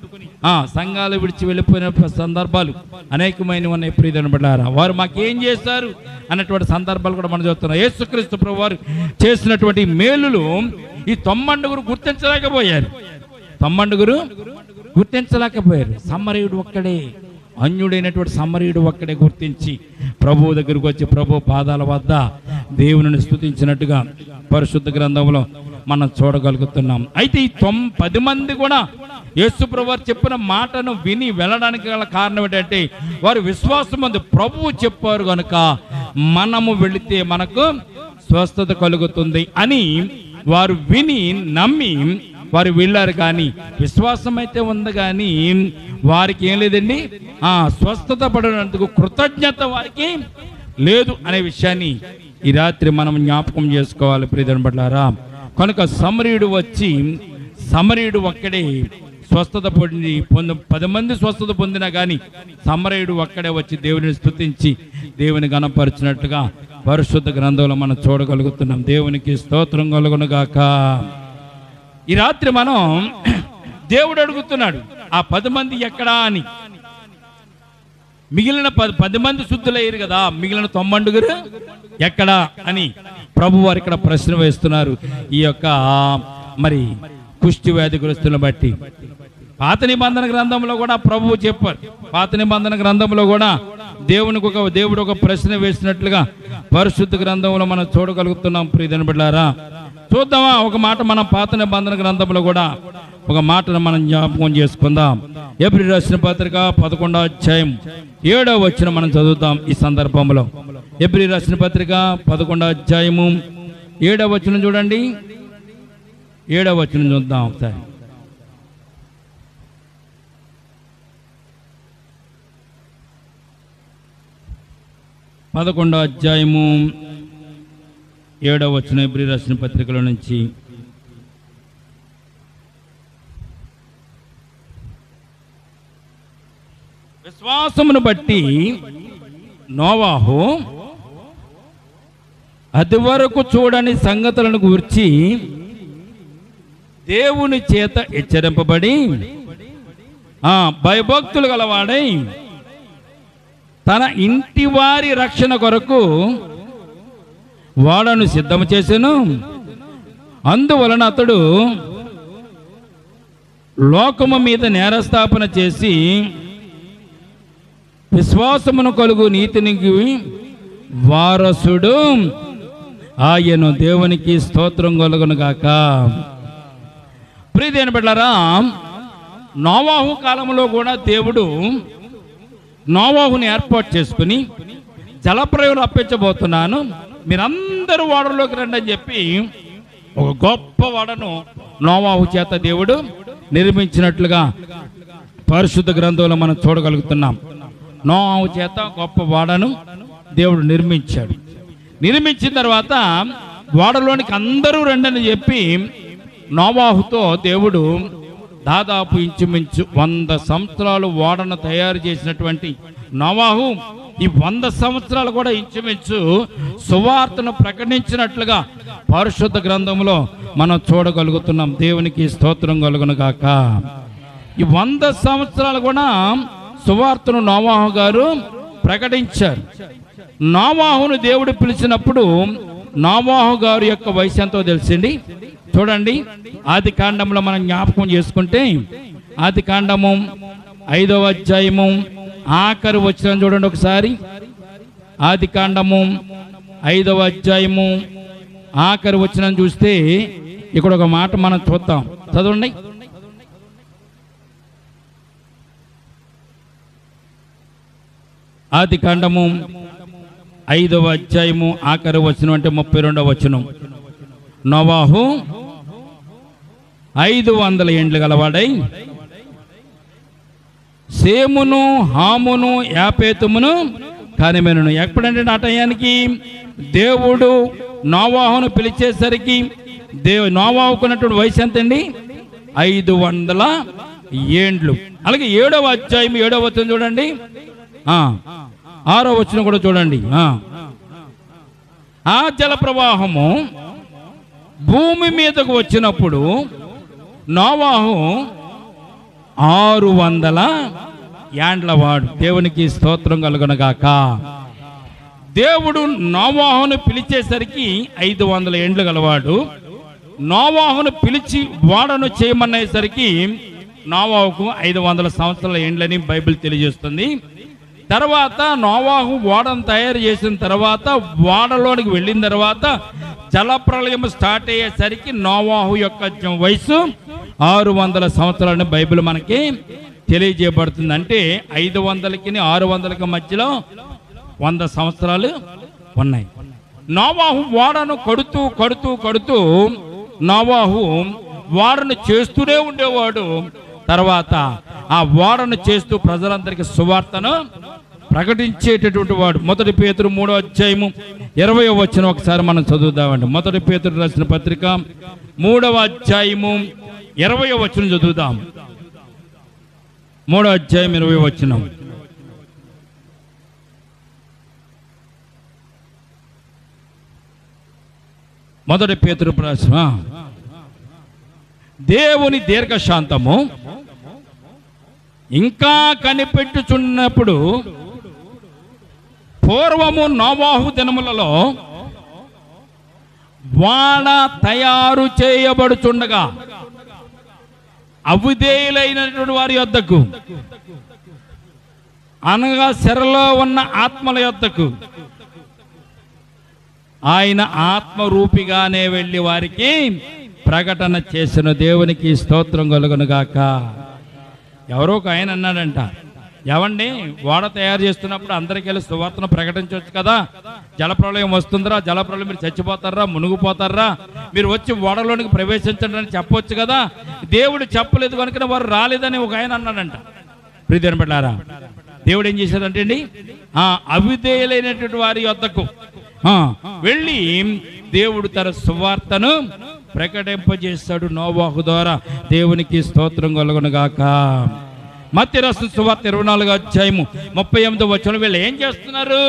సంఘాలు విడిచి వెళ్ళిపోయిన సందర్భాలు అనేకమైన ఉన్నాయి. ప్రియమైన బిడ్డలారా, వారు మాకేం చేశారు అన్నటువంటి సందర్భాలు కూడా మనం చూస్తున్నాం. యేసుక్రీస్తు ప్రభు వారు చేసినటువంటి మేలులు ఈ 90 గుర్తించలేకపోయారు. 90 గుర్తించలేకపోయారు. సమరయుడు ఒక్కడే, అన్యుడైనటువంటి సమరయుడు ఒక్కడే గుర్తించి ప్రభువు దగ్గరకు వచ్చి ప్రభు పాదాల వద్ద దేవుని స్తుతించినట్టుగా పరిశుద్ధ గ్రంథంలో మనం చూడగలుగుతున్నాం. అయితే ఈ 10 మంది కూడా యేసు ప్రభు వారు చెప్పిన మాటను విని వెళ్ళడానికి గల కారణం ఏంటంటే వారు విశ్వాసం ఉంది. ప్రభువు చెప్పారు కనుక మనము వెళితే మనకు స్వస్థత కలుగుతుంది అని వారు విని నమ్మి వారు వెళ్ళారు. కానీ విశ్వాసం అయితే ఉంది, కానీ వారికి ఏం లేదండి, స్వస్థత పడినందుకు కృతజ్ఞత వారికి లేదు అనే విషయాన్ని ఈ రాత్రి మనం జ్ఞాపకం చేసుకోవాలి. ప్రియమైన బిడ్డలారా, కనుక సమరయుడు ఒక్కడే స్వస్థత పొంది 10 మంది స్వస్థత పొందినా కానీ సమరయుడు ఒక్కడే వచ్చి దేవుని స్తుతించి దేవుని గణపరిచినట్టుగా పరిశుద్ధ గ్రంథంలో మనం చూడగలుగుతున్నాం. దేవునికి స్తోత్రం కలుగును గాక. ఈ రాత్రి మనం దేవుడు అడుగుతున్నాడు, ఆ 10 మంది ఎక్కడా అని. మిగిలిన 10 మంది శుద్ధులయ్యారు కదా, మిగిలిన 90 ఎక్కడా అని ప్రభు వారు ఇక్కడ ప్రశ్న వేస్తున్నారు. ఈ యొక్క మరి కుష్టి వ్యాధిగ్రస్తులను బట్టి పాత నిబంధన గ్రంథంలో కూడా ప్రభువు చెప్పారు. పాత నిబంధన గ్రంథంలో కూడా దేవుడు ఒక ప్రశ్న వేసినట్లుగా పరిశుద్ధ గ్రంథంలో మనం చూడగలుగుతున్నాం. ప్రియమైన బిడ్డలారా, చూద్దామా ఒక మాట మనం పాత నిబంధన గ్రంథంలో కూడా ఒక మాటను మనం జ్ఞాపకం చేసుకుందాం. హెబ్రీ రాసిన పత్రిక 11వ అధ్యాయం 7వ వచనం మనం చదువుతాం. ఈ సందర్భంలో హెబ్రీ రాసిన పత్రిక 11వ అధ్యాయము 7వ వచనం చూడండి. 7వ వచనం చూద్దాం ఒకసారి. పదకొండవ అధ్యాయము 7వ వచనం హెబ్రీ రాసిన పత్రికలో నుంచి. విశ్వాసమును బట్టి నోవాహు అది వరకు చూడని సంగతులను గూర్చి దేవుని చేత హెచ్చరింపబడి భయభక్తులు గలవాడై తన ఇంటి వారి రక్షణ కొరకు వాడను సిద్ధము చేసెను. అందువలన అతడు లోకము మీద నేరస్థాపన చేసి విశ్వాసమును కలుగు నీతినికి వారసుడు ఆయను. దేవునికి స్తోత్రం కలుగును గాక. ప్రియమైన బిడ్డలారా, నోవాహు కాలంలో కూడా దేవుడు నోవాహుని ఏర్పాటు చేసుకుని జలప్రయోగం అప్పించబోతున్నాను, మీరందరూ ఓడలోకి రండి అని చెప్పి ఒక గొప్ప ఓడను నోవాహు చేత దేవుడు నిర్మించినట్లుగా పరిశుద్ధ గ్రంథంలో మనం చూడగలుగుతున్నాం. నోవాహు చేత గొప్ప ఓడను దేవుడు నిర్మించాడు. నిర్మించిన తర్వాత ఓడలోనికి అందరూ రండి అని చెప్పి నోవాహుతో దేవుడు దాదాపు ఇంచుమించు 100 సంవత్సరాలు ఓడను తయారు చేసినటువంటి నోవాహు ఈ 100 సంవత్సరాలు కూడా ఇంచుమించు సువార్తను ప్రకటించినట్లుగా పరిశుద్ధ గ్రంథంలో మనం చూడగలుగుతున్నాం. దేవునికి స్తోత్రం కలుగును గాక. ఈ 100 సంవత్సరాలు కూడా సువార్తను నోవాహు గారు ప్రకటించారు. నోవాహును దేవుడు పిలిచినప్పుడు నోవాహు గారు యొక్క వయసు ఎంతో తెలిసింది. చూడండి, ఆది కాండంలో మనం జ్ఞాపకం చేసుకుంటే ఆది కాండము 5వ అధ్యాయము ఆఖరి వచనం చూడండి ఒకసారి. ఆది కాండము 5వ అధ్యాయము ఆఖరి వచనం చూస్తే ఇక్కడ ఒక మాట మనం చూద్దాం. చదవండి. ఆది కాండము 5వ అధ్యాయము ఆఖరి వచనం అంటే 32వ వచనం. నోవాహు 500 ఏండ్లు గలవాడై సేమును హామును యాపేతుమును కనిమెనును. ఎప్పుడంటే ఆ టయానికి దేవుడు నోవాహును పిలిచేసరికి నోవాహుకున్నటువంటి వయసు ఎంతండి? 500 ఏండ్లు. అలాగే 7వ అధ్యాయం 7వ వచనం చూడండి. 6వ వచనం కూడా చూడండి. ఆ జల ప్రవాహము భూమి మీదకు వచ్చినప్పుడు నోవాహు 600 ఏండ్ల వాడు. దేవునికి స్తోత్రం కలుగునగాక. దేవుడు నోవాహును పిలిచేసరికి 500 ఏండ్లు గలవాడు. నోవాహును పిలిచి వాడను చేయమనేసరికి నోవాహుకు 500 సంవత్సరాల ఏండ్లని బైబిల్ తెలియజేస్తుంది. తర్వాత నోవాహు ఓడను తయారు చేసిన తర్వాత ఓడలోనికి వెళ్ళిన తర్వాత జలప్రలయం స్టార్ట్ అయ్యేసరికి నోవాహు యొక్క వయసు 600 సంవత్సరాలని బైబిల్ మనకి తెలియజేయబడుతుంది. అంటే 500కి 600కి మధ్యలో 100 సంవత్సరాలు ఉన్నాయి. నోవాహు ఓడను కడుతూ కడుతూ కడుతూ నోవాహు ఓడను చేస్తూనే ఉండేవాడు. తర్వాత ఆ ఓడను చేస్తూ ప్రజలందరికీ సువార్తను ప్రకటించేటటువంటి వాడు. 1 పేతురు 3వ అధ్యాయము 20వ వచనం ఒకసారి మనం చదువుదామండి. 1 పేతురు రాసిన పత్రిక 3వ అధ్యాయము 20వ వచనం చదువుదాం. 3వ అధ్యాయం 20వ వచనం. మొదటి పేతురు ప్రశ్న, దేవుని దీర్ఘశాంతము ఇంకా కనిపెట్టుచున్నప్పుడు పూర్వము నోవాహు దినములలో వాడ తయారు చేయబడుచుండగా అవిధేయులైనటువంటి వారి యొద్దకు, అనగా చెరలో ఉన్న ఆత్మల యొద్దకు ఆయన ఆత్మరూపిగానే వెళ్ళి వారికి ప్రకటన చేసిన దేవునికి స్తోత్రం కలుగునుగాక. ఎవరో ఒక ఆయన అన్నాడంట, ఏమండి ఓడ తయారు చేస్తున్నప్పుడు అందరికీ వెళ్ళి సువార్తను ప్రకటించవచ్చు కదా, జలప్రలయం వస్తుందిరా, జలప్రలయం మీరు చచ్చిపోతారా, మునిగిపోతారా, మీరు వచ్చి ఓడలోనికి ప్రవేశించండి అని చెప్పొచ్చు కదా, దేవుడు చెప్పలేదు కనుక వారు రాలేదని ఒక ఆయన అన్నాడంట. ప్రియమైన బిడ్డలారా, దేవుడు ఏం చేశాడంటే అండి, అవిధేయులైనటువంటి వారి యొద్దకు వెళ్ళి దేవుడు తన సువార్తను ప్రకటింపజేస్తాడు నోవాహు ద్వారా. దేవునికి స్తోత్రం కలుగునుగాక. మత్తయి రాసిన సువార్త 24వ అధ్యాయము 38వ వచనం. వీళ్ళు ఏం చేస్తున్నారు,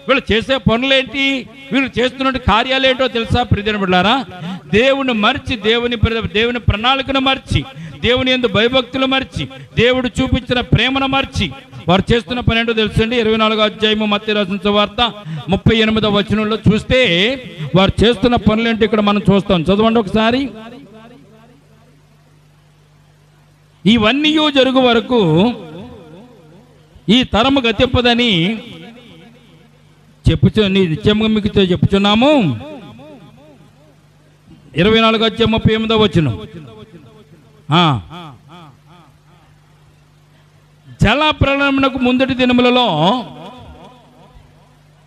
వీళ్ళు చేసే పనులేంటి, వీళ్ళు చేస్తున్న కార్యాలేంటో తెలుసా ప్రియమైన బిడ్డలారా? దేవుని మర్చి, దేవుని ప్రణాళికను మర్చి, దేవుని యందు భయభక్తులు మర్చి, దేవుడు చూపించిన ప్రేమను మర్చి వారు చేస్తున్న పని ఏంటో తెలుసండి. 24వ అధ్యాయము మత్తయి రాసిన సువార్త 38వ వచనంలో చూస్తే వారు చేస్తున్న పనులేంటి ఇక్కడ మనం చూస్తాం. చదవండి ఒకసారి. ఇవన్నీ జరుగు వరకు ఈ తరము గతింపదని నిత్యంగా మీకు చెప్పుచున్నాము. 24వ అధ్యాయం 38వ వచనం. జల ప్రళయమునకు ముందటి దినములలో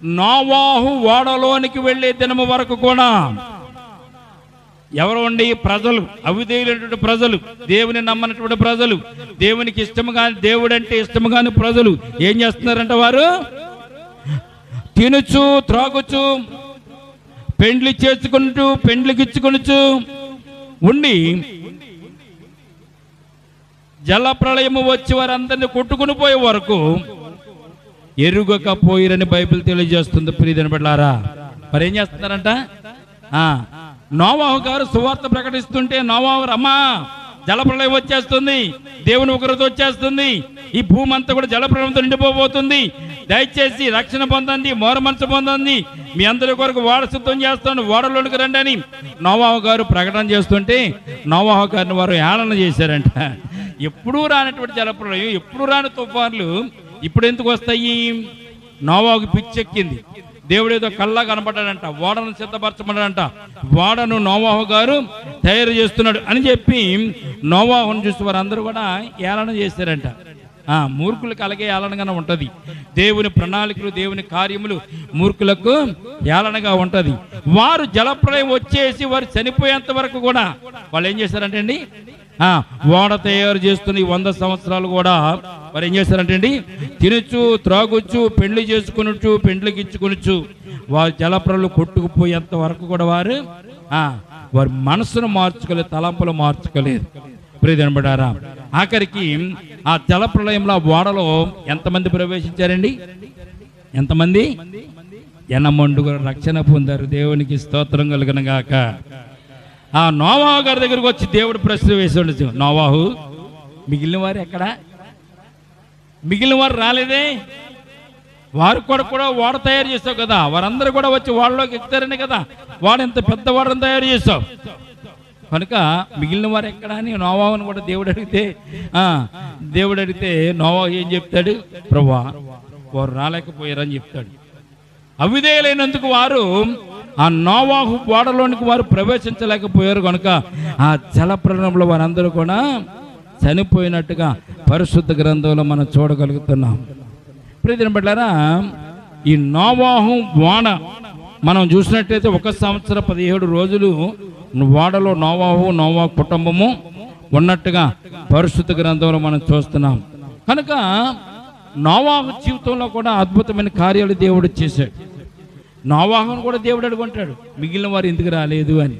నోవాహు ఓడలోనికి వెళ్ళే దినము వరకు కూడా ఎవరు ఉండి ప్రజలు, అవిధేయులైనటువంటి ప్రజలు, దేవుని నమ్మనటువంటి ప్రజలు, దేవునికి ఇష్టము కాని, దేవుడు అంటే ఇష్టము కాని ప్రజలు ఏం చేస్తున్నారంట, వారు తినుచు త్రాగుచు పెండ్లి చేసుకుంటూ పెండ్లికిచ్చుకొనుచు ఉండి జల ప్రళయము వచ్చి వారందరినీ కొట్టుకుని పోయే వరకు ఎరుగకపోయిరని బైబిల్ తెలియజేస్తుంది. ప్రియమైన బిడ్డలారా, మరి ఏం చేస్తున్నారంట, నోవాహు గారు సువార్త ప్రకటిస్తుంటే నోవాహు, అమ్మా జలప్రళయం వచ్చేస్తుంది, దేవుని ఉగ్రత వచ్చేస్తుంది, ఈ భూమి అంతా కూడా జలప్రళయంతో నిండిపోబోతుంది, దయచేసి రక్షణ పొందండి, మోర మనసు పొందండి, మీ అందరి కొరకు ఓడ సిద్ధం చేస్తాను, ఓడలోనికి రండి అని నోవాహు గారు ప్రకటన చేస్తుంటే నోవాహు గారిని వారు ఏళన చేశారంట. ఎప్పుడూ రానటువంటి జలప్రళయం, ఎప్పుడు రాని తుఫాన్లు ఇప్పుడు ఎందుకు వస్తాయి? నోవాహుకి పిచ్చెక్కింది. దేవుడు ఏదో కల్లా కనబడ్డాడంట, ఓడను సిద్ధపరచమన్నాడంట, ఓడను నోవాహు గారు తయారు చేస్తున్నాడు అని చెప్పి నోవాహును చూసి వారందరూ కూడా ఏళన చేశారంట. మూర్ఖులకు అలాగే ఏళనగానే ఉంటుంది. దేవుని ప్రణాళికలు, దేవుని కార్యములు మూర్ఖులకు ఏళనగా ఉంటుంది. వారు జలప్రళయం వచ్చేసి వారు చనిపోయేంత వరకు కూడా వాళ్ళు ఏం చేశారంటే అండి, ఓడ తయారు చేస్తున్న ఈ 100 సంవత్సరాలు కూడా వారు ఏం చేశారంటే అండి, తినచ్చు త్రాగొచ్చు పెండ్లి చేసుకునొచ్చు పెండ్లికి ఇచ్చుకొనొచ్చు, వారు జలప్రళయం కొట్టుకుపోయేంత వరకు కూడా వారు మనసును మార్చుకోలేదు, తలంపులు మార్చుకోలేదు. ప్రియమైన బిడ్డలారా, ఆఖరికి ఆ జలప్రళయంలో ఓడలో ఎంతమంది ప్రవేశించారండి? ఎంతమంది? 80 రక్షణ పొందారు. దేవునికి స్తోత్రం కలుగునుగాక. ఆ నోవాహు గారి దగ్గరకు వచ్చి దేవుడు ప్రశ్న వేసి ఉండొచ్చు, నోవాహు మిగిలిన వారు ఎక్కడ? మిగిలిన వారు రాలేదే, వారు కూడా ఓడ తయారు చేసావు కదా, వారందరూ కూడా వచ్చి వాళ్ళలోకి ఎక్కుతారని కదా వాడు ఎంత పెద్ద వాడని తయారు చేసావు, కనుక మిగిలిన వారు ఎక్కడ అని నోవాహును కూడా దేవుడు అడిగితే నోవాహు ఏం చెప్తాడు? ప్రభువా వారు రాలేకపోయారని చెప్తాడు. అవిధేయులైనందుకు వారు ఆ నోవాహు ఓడలోనికి వారు ప్రవేశించలేకపోయారు కనుక ఆ జలప్రళయంలో వారందరూ కూడా చనిపోయినట్టుగా పరిశుద్ధ గ్రంథంలో మనం చూడగలుగుతున్నాం. ప్రియమైన బిడ్డలారా, ఈ నోవాహు ఓడ మనం చూసినట్లయితే 1 సంవత్సరం 17 రోజులు ఓడలో నోవాహు కుటుంబము ఉన్నట్టుగా పరిశుద్ధ గ్రంథంలో మనం చూస్తున్నాం. కనుక నోవాహు జీవితంలో కూడా అద్భుతమైన కార్యాలు దేవుడు చేశాడు. నోవాహును కూడా దేవుడు అడుగుంటాడు, మిగిలిన వారు ఎందుకు రాలేదు అని.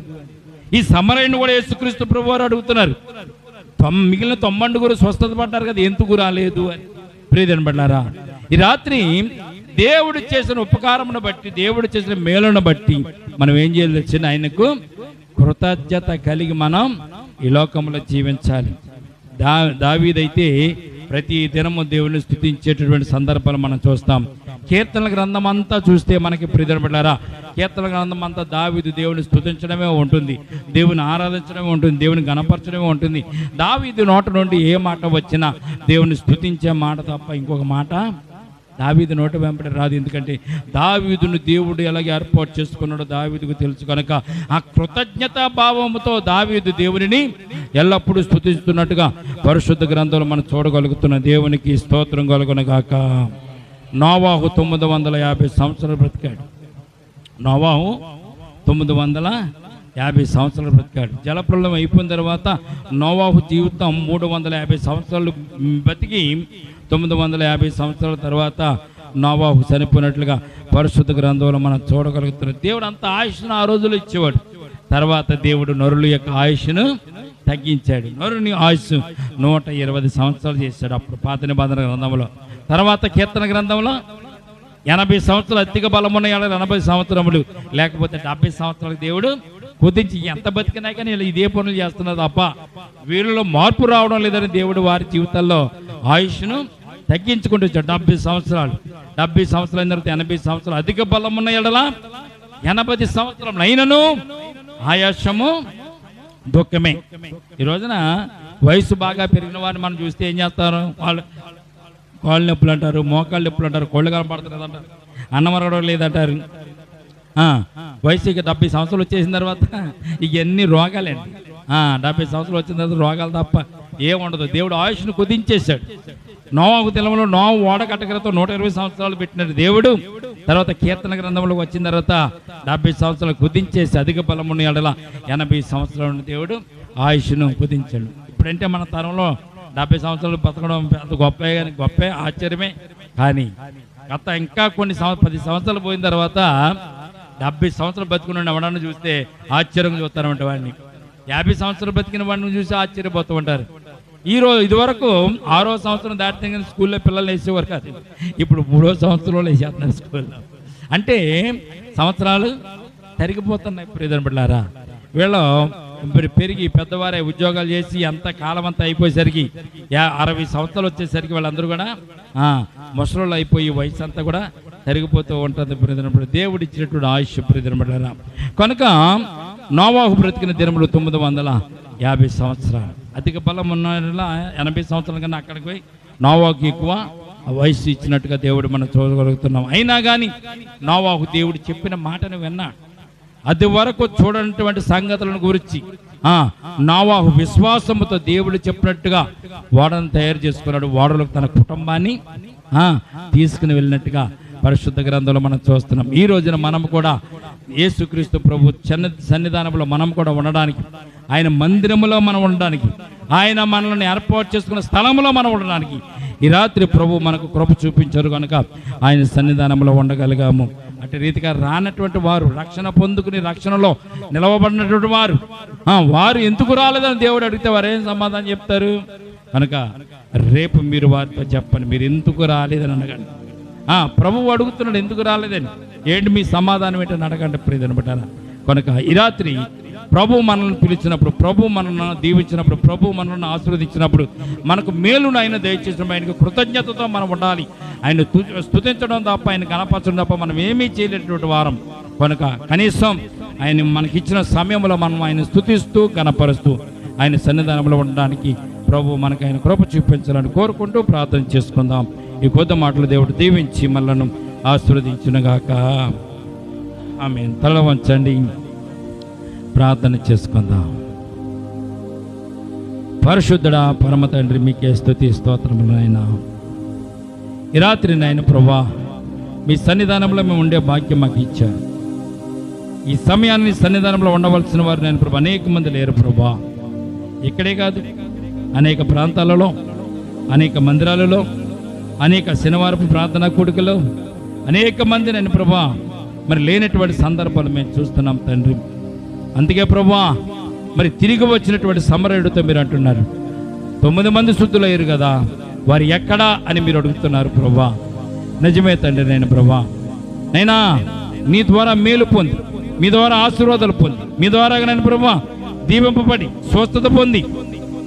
ఈ సమరయుని కూడా యేసుక్రీస్తు ప్రభు వారు అడుగుతున్నారు, మిగిలిన 90 స్వస్థత పడ్డారు కదా, ఎందుకు రాలేదు అని. ప్రియదేవుని బిడ్డలారా, ఈ రాత్రి దేవుడు చేసిన ఉపకారమును బట్టి, దేవుడు చేసిన మేలును బట్టి మనం ఏం చేయాలి వచ్చిన ఆయనకు కృతజ్ఞత కలిగి మనం ఈ లోకంలో జీవించాలి. దావీదైతే ప్రతి దినము దేవుని స్తుతించేటటువంటి సందర్భాలు మనం చూస్తాం. కీర్తనల గ్రంథం అంతా చూస్తే మనకి ప్రియదేవుని బిడ్డలారా, కీర్తనల గ్రంథం అంతా దావీదు దేవుని స్తుతించడమే ఉంటుంది, దేవుని ఆరాధించడమే ఉంటుంది, దేవుని గణపరచడమే ఉంటుంది. దావీదు నోట నుండి ఏ మాట వచ్చినా దేవుని స్తుతించే మాట తప్ప ఇంకొక మాట దావీదు నోట వెంబడి రాదు. ఎందుకంటే దావీదును దేవుడు ఎలాగే ఏర్పాటు చేసుకున్నాడో దావీదుకు తెలుసు కనుక ఆ కృతజ్ఞతా భావముతో దావీదు దేవునిని ఎల్లప్పుడూ స్తుతిస్తున్నట్టుగా పరిశుద్ధ గ్రంథంలో మనం చూడగలుగుతున్న దేవునికి స్తోత్రం కలుగునుగాక. నోవాహు 950 సంవత్సరాలు బ్రతికాడు. నోవాహు 950 సంవత్సరాలు బ్రతికాడు. జలప్రలయం అయిపోయిన తర్వాత నోవాహు జీవితం 350 సంవత్సరాలు బతికి 950 సంవత్సరాల తర్వాత నోవాహు చనిపోయినట్లుగా పరిశుద్ధ గ్రంథంలో మనం చూడగలుగుతున్నాం. దేవుడు అంత ఆయుష్ను ఆ రోజులు ఇచ్చేవాడు. తర్వాత దేవుడు నరుల యొక్క ఆయుష్ను తగ్గించాడు. నరుని ఆయుష్ 120 సంవత్సరాలు చేశాడు అప్పుడు పాత నిబంధన గ్రంథంలో. తర్వాత కీర్తన గ్రంథంలో 80 సంవత్సరాలు అధిక బలం ఉన్న 80 సంవత్సరములు లేకపోతే 70 సంవత్సరాలకు దేవుడు కుదించి ఎంత బతికినా కానీ ఇదే పనులు చేస్తున్నారు తప్ప వీళ్ళలో మార్పు రావడం లేదని దేవుడు వారి జీవితాల్లో ఆయుష్ను తగ్గించుకుంటూ వచ్చాడు. 70 సంవత్సరాలు 70 సంవత్సరాల తర్వాత 80 సంవత్సరాలు అధిక బలం ఉన్న ఎడల 80 సంవత్సరం అయినను ఆయాసము దుఃఖమే. ఈ రోజున వయసు బాగా పెరిగిన వారిని మనం చూస్తే ఏం చేస్తారు, కాళ్ళు నొప్పులు అంటారు, మోకాళ్ళు నొప్పులు అంటారు, కోళ్ళు కనపడుతుంది అంటారు, అన్నమరగడం లేదంటారు. వయసుకి 70 సంవత్సరాలు వచ్చేసిన తర్వాత ఇవన్నీ రోగాలండి. 70 సంవత్సరాలు వచ్చిన తర్వాత రోగాలు తప్ప ఏముండదు. దేవుడు ఆయుష్ను కుదించేశాడు. నోవాహు దినములో నోవహు ఓడ కట్టకలతో 120 సంవత్సరాలు పెట్టినట్టు దేవుడు తర్వాత కీర్తన గ్రంథంలోకి వచ్చిన తర్వాత 70 సంవత్సరాలు కుదించేసి అధిక బలమున్న ఎడల 80 సంవత్సరాలు దేవుడు ఆయుష్ను కుదించాడు. ఇప్పుడంటే మన తరంలో 70 సంవత్సరాలు బతకడం అంత గొప్పే ఆశ్చర్యమే. కానీ గత ఇంకా కొన్ని 10 సంవత్సరాలు పోయిన తర్వాత 70 సంవత్సరాలు బతుకున్న ఎవడన్నా చూస్తే ఆశ్చర్యంగా చూస్తారంట. వాడిని 50 సంవత్సరాలు బతికిన వాడిని చూసి ఆశ్చర్యపోతూ ఉంటారు. ఇదివరకు 6వ సంవత్సరం దాటితే స్కూల్లో పిల్లలు వేసేవారు కాదు, ఇప్పుడు 3వ సంవత్సరంలో వేసేస్తున్నారు స్కూల్లో. అంటే సంవత్సరాలు తరిగిపోతున్నాయి. ప్రియదేవుని బిడ్డలారా, వీళ్ళు పెరిగి పెద్దవారే ఉద్యోగాలు చేసి అంత కాలం అంతా అయిపోయేసరికి 60 సంవత్సరాలు వచ్చేసరికి వాళ్ళందరూ కూడా ముసలోళ్ళు అయిపోయి వయసు అంతా కూడా తరిగిపోతూ ఉంటుంది. ప్రియదేవుని దేవుడు ఇచ్చినటువంటి ఆయుష్ ప్రియదేవుని బిడ్డలారా. కనుక నోవాహు బ్రతికిన దినములు 950 సంవత్సరాలు. అధిక బలం ఉన్న 80 సంవత్సరాల కన్నా అక్కడికి పోయి నోవాహుకి ఎక్కువ వయసు ఇచ్చినట్టుగా దేవుడు మనం చూడగలుగుతున్నాం. అయినా కానీ నోవాహు దేవుడు చెప్పిన మాటను విన్నాడు. అది వరకు చూడనటువంటి సంగతులను గురించి నోవాహు విశ్వాసముతో దేవుడు చెప్పినట్టుగా ఓడను తయారు చేసుకున్నాడు. ఓడలకు తన కుటుంబాన్ని తీసుకుని వెళ్ళినట్టుగా పరిశుద్ధ గ్రంథంలో మనం చూస్తున్నాం. ఈ రోజున మనం కూడా యేసుక్రీస్తు ప్రభు సన్నిధానంలో మనం కూడా ఉండడానికి, ఆయన మందిరములో మనం ఉండడానికి, ఆయన మనల్ని ఏర్పాటు చేసుకున్న స్థలంలో మనం ఉండడానికి ఈ రాత్రి ప్రభు మనకు కృప చూపించారు కనుక ఆయన సన్నిధానంలో ఉండగలిగాము. అటు రీతిగా రానటువంటి వారు, రక్షణ పొందుకుని రక్షణలో నిలవబడినటువంటి వారు ఎందుకు రాలేదని దేవుడు అడిగితే వారు ఏం సమాధానం చెప్తారు? కనుక రేపు మీరు వారితో చెప్పండి, మీరు ఎందుకు రాలేదని అడగండి. ప్రభువు అడుగుతున్నాడు ఎందుకు రాలేదని. ఏంటి మీ సమాధానం ఏంటని అడగండి ప్రియదేవుని బిడ్డలారా. కనుక ఈ రాత్రి ప్రభు మనల్ని పిలిచినప్పుడు, ప్రభు మనల్ని దీవించినప్పుడు, ప్రభు మనల్ని ఆశీర్వదించినప్పుడు మనకు మేలును ఆయన దయచేసిన ఆయనకు కృతజ్ఞతతో మనం ఉండాలి. ఆయన స్తుతించడం తప్ప, ఆయన కనపరచడం తప్ప మనం ఏమీ చేయలేటువంటి వారం. కనుక కనీసం ఆయన మనకిచ్చిన సమయంలో మనం ఆయన స్తుతిస్తూ కనపరుస్తూ ఆయన సన్నిధానంలో ఉండడానికి ప్రభు మనకు ఆయన కృప చూపించాలని కోరుకుంటూ ప్రార్థన చేసుకుందాం. ఈ కొద్ది మాటలు దేవుడు దీవించి మనలను ఆశీర్వదించునుగాక. ఆమేన్. తల వంచండి, ప్రార్థన చేసుకుందాం. పరిశుద్ధుడా పరమ తండ్రి, మీకే స్తుతి స్తోత్రములు నాయనా. ఈ రాత్రి నాయన ప్రభువా, మీ సన్నిధానంలో మేము ఉండే భాగ్యం మాకు ఇచ్చారు. ఈ సమయాన్ని సన్నిధానంలో ఉండవలసిన వారు నేను ప్రభు అనేక మంది లేరు ప్రభువా. ఇక్కడే కాదు, అనేక ప్రాంతాలలో, అనేక మందిరాలలో, అనేక శనివారపు ప్రార్థనా కూడికలో అనేక మంది నేను ప్రభా మరి లేనటువంటి సందర్భాలు మేము చూస్తున్నాం తండ్రి. అందుకే ప్రభా మరి తిరిగి వచ్చినటువంటి సమరయుడితో మీరు అంటున్నారు 9 మంది శుద్ధులయ్యారు కదా, వారు ఎక్కడా అని మీరు అడుగుతున్నారు ప్రభా. నిజమే తండ్రి నేను ప్రభా, నైనా నీ ద్వారా మేలు పొంది, మీ ద్వారా ఆశీర్వాదాలు పొంది, మీ ద్వారా నేను ప్రభా దీవింపబడి స్వస్థత పొంది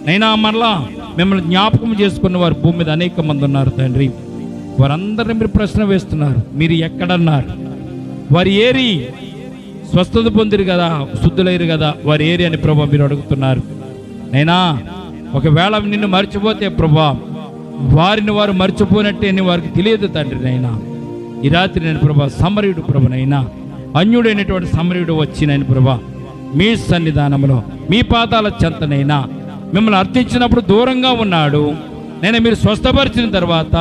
నైనా మరలా మిమ్మల్ని జ్ఞాపకం చేసుకున్న వారు భూమి మీద అనేక మంది ఉన్నారు తండ్రి. వారందరినీ మీరు ప్రశ్న వేస్తున్నారు, మీరు ఎక్కడన్నారు, వారి ఏరి స్వస్థత పొందిరు కదా, శుద్ధులయ్యారు కదా, వారి ఏరి అని ప్రభా మీరు అడుగుతున్నారు. నైనా ఒకవేళ నిన్ను మర్చిపోతే ప్రభా వారిని వారు మర్చిపోయినట్టే అని వారికి తెలియదు తండ్రి. నైనా ఈ రాత్రి నేను ప్రభా సమరయుడు ప్రభునైనా అన్యుడైనటువంటి సమరయుడు వచ్చి నేను ప్రభా మీ సన్నిధానంలో మీ పాదాల చెంతనైనా మిమ్మల్ని అర్థించినప్పుడు దూరంగా ఉన్నాడు. నేను మీరు స్వస్థపరిచిన తర్వాత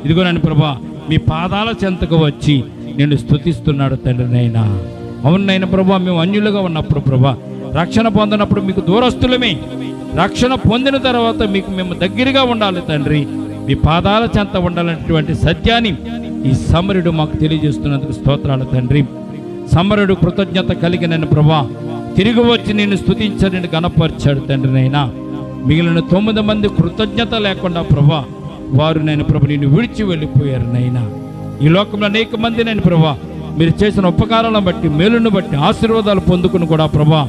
ఇదిగో నేను ప్రభా మీ పాదాల చెంతకు వచ్చి నేను స్తుతిస్తున్నాడు తండ్రి. నైనా అవునైనా ప్రభా మేము అన్యులుగా ఉన్నప్పుడు ప్రభా రక్షణ పొందినప్పుడు మీకు దూరస్తులమే, రక్షణ పొందిన తర్వాత మీకు మేము దగ్గరగా ఉండాలి తండ్రి, మీ పాదాల చెంత ఉండాలనేటువంటి సత్యాన్ని ఈ సమరుడు మాకు తెలియజేస్తున్నందుకు స్తోత్రాలు తండ్రి. సమరుడు కృతజ్ఞత కలిగిన ప్రభా తిరిగి వచ్చి నేను స్తుతించాడు, నేను గణపరిచాడు తండ్రి. నైనా మిగిలిన 9 మంది కృతజ్ఞత లేకుండా ప్రభా వారు నేను ప్రభు నిన్ను విడిచి వెళ్ళిపోయారు. నైనా ఈ లోకంలో అనేక మంది నేను ప్రభా మీరు చేసిన ఉపకారాలను బట్టి మేలును బట్టి ఆశీర్వాదాలు పొందుకుని కూడా ప్రభా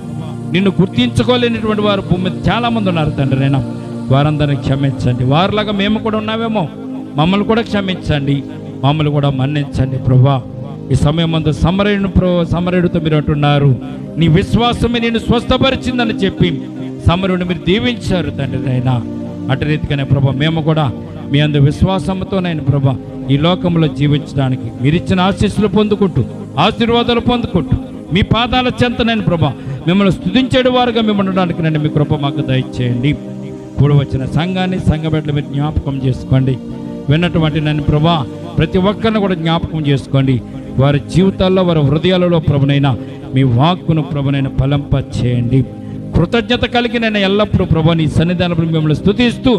నిన్ను గుర్తించుకోలేనటువంటి వారు భూమి మీద చాలా మంది ఉన్నారు తండ్రి. నైనా వారందరినీ క్షమించండి, వారిలాగా మేము కూడా ఉన్నామేమో మమ్మల్ని కూడా క్షమించండి, మమ్మల్ని కూడా మన్నించండి ప్రభా. ఈ సమయం ముందు సమరయుడితో మీరు అంటున్నారు నీ విశ్వాసమే నేను స్వస్థపరిచిందని చెప్పి సమరుడిని మీరు దీవించారు తండ్రి. నైనా అటు రీతిగానే ప్రభా మేము కూడా మీ అందు విశ్వాసంతో నేను ప్రభా ఈ లోకంలో జీవించడానికి మీరు ఇచ్చిన ఆశీస్సులు పొందుకుంటూ ఆశీర్వాదాలు పొందుకుంటూ మీ పాదాల చెంత నేను ప్రభా మిమ్మల్ని స్తుతించేడు వారుగా మేము ఉండడానికి నన్ను మీ కృప మాకు దయచేయండి. కూడి వచ్చిన సంఘాన్ని సంఘ బిడ్డలు మీరు జ్ఞాపకం చేసుకోండి. విన్నటువంటి నన్ను ప్రభా ప్రతి ఒక్కరిని కూడా జ్ఞాపకం చేసుకోండి. వారి జీవితాల్లో వారి హృదయాలలో ప్రభునైనా మీ వాక్కును ప్రభునైనా ఫలింప చేయండి. కృతజ్ఞత కలిగి నేను ఎల్లప్పుడూ ప్రభా నీ సన్నిధానంలో మిమ్మల్ని స్తుతిస్తూ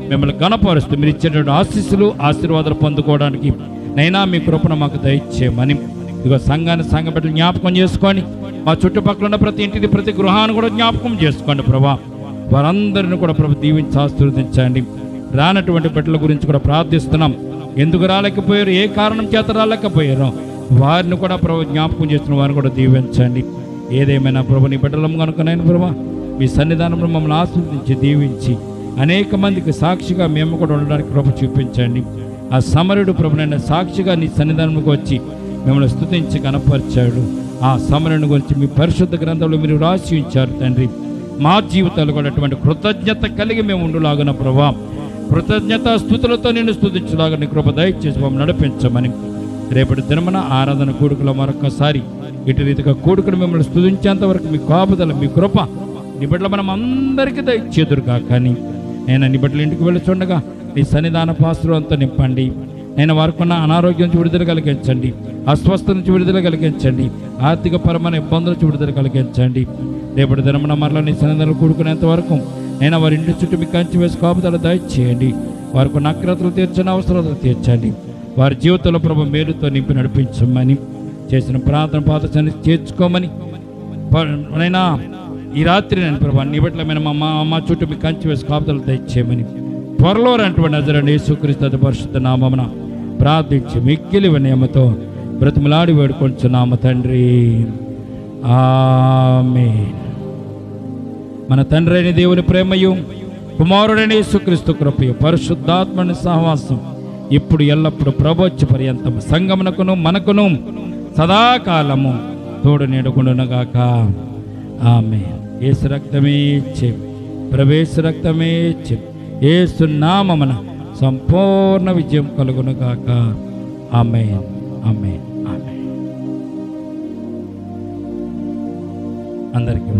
మిమ్మల్ని గణపరుస్తూ మీరు ఇచ్చేటువంటి ఆశీస్సులు ఆశీర్వాదాలు పొందుకోవడానికి నైనా మీ కృపను మాకు దయచేయమని ఇదిగో సంఘాన్ని సంఘ బిడ్డలు జ్ఞాపకం చేసుకోండి. మా చుట్టుపక్కల ఉన్న ప్రతి ఇంటిని ప్రతి గృహాన్ని కూడా జ్ఞాపకం చేసుకోండి ప్రభా. వారందరిని కూడా ప్రభు దీవించి ఆశీర్వదించండి. రానటువంటి బిడ్డల గురించి కూడా ప్రార్థిస్తున్నాం. ఎందుకు రాలేకపోయారు, ఏ కారణం చేత రాలేకపోయారో వారిని కూడా ప్రభు జ్ఞాపకం చేస్తున్న వారిని కూడా దీవించండి. ఏదేమైనా ప్రభు నీ బిడ్డలం కనుకనైనా ప్రభా మీ సన్నిధానంలో మమ్మల్ని ఆశీర్వదించి దీవించి అనేక మందికి సాక్షిగా మేము కూడా ఉండడానికి ప్రభు చూపించండి. ఆ సమరుడు ప్రభునైనా సాక్షిగా నీ సన్నిధానంలోకి వచ్చి మిమ్మల్ని స్తుతించి కనపరిచాడు. ఆ సమరుని గురించి మీ పరిశుద్ధ గ్రంథంలో మీరు రాసి ఉంచారు తండ్రి. మా జీవితాలు కూడా అటువంటి కృతజ్ఞత కలిగి మేము ఉండులాగున ప్రభా కృతజ్ఞత స్తుతులతో నిన్ను స్తుతించులాగా నీ కృప దయచేసి మమ్మల్ని నడిపించమని రేపటి దినమున ఆరాధన కూడుకలో మరొకసారి ఇటు రీతిగా కూడుకుని మిమ్మల్ని స్తుతించేంత వరకు మీ కాపుదల మీ కృప నీ బిడ్డలు మనం అందరికీ దయచేదురుగా. కానీ నేను నీ బిడ్డలు ఇంటికి వెళ్ళుచుండగా నీ సన్నిధాన పాత్రలంతా నింపండి. నేను వారికి ఉన్న అనారోగ్యం నుంచి విడుదల కలిగించండి, అస్వస్థత నుంచి విడుదల కలిగించండి, ఆర్థిక పరమైన ఇబ్బందుల నుంచి విడుదల కలిగించండి. రేపటి దినమున మరలా నీ సన్నిధానం కూడుకునేంత వరకు నేను వారి ఇంటి చుట్టూ మీ కంచి వేసి కాపుదల దయచేయండి. వారికి నక్రతలు తీర్చని అవసరాలు తీర్చండి. వారి జీవితంలో ప్రభు మేలుతో నింపి నడిపించమని చేసిన ప్రార్థన పాదశాన్ని చేర్చుకోమని నైనా ఈ రాత్రి నేను ప్రభా నీ బిడ్డలమైన మా చుట్టూ మీ కంచి వేసి కాపుదలు దయచేయమని త్వరలో అటువంటి నజరేయుడైన యేసుక్రీస్తు పరిశుద్ధ నామమున ప్రార్థించి మిక్కిలి వినయముతో బ్రతిమలాడి వేడుకొంచున్నాము తండ్రి. ఆమేన్. మన తండ్రి అయిన దేవుని ప్రేమయు కుమారుడైన యేసుక్రీస్తు కృపయు పరిశుద్ధాత్మని సహవాసం ఇప్పుడు ఎల్లప్పుడు ప్రభోచ్చ పర్యంతం సంగమునకును మనకును సదాకాలము తోడు నీడకుండునగాక. ఆమేన్. యేసు రక్తమే ఇచ్చే ప్రవేశ రక్తమే ఇచ్చే యేసు నామమున సంపూర్ణ విజయం కలుగునుగాక. ఆమేన్. ఆమేన్. ఆమేన్. అందరికీ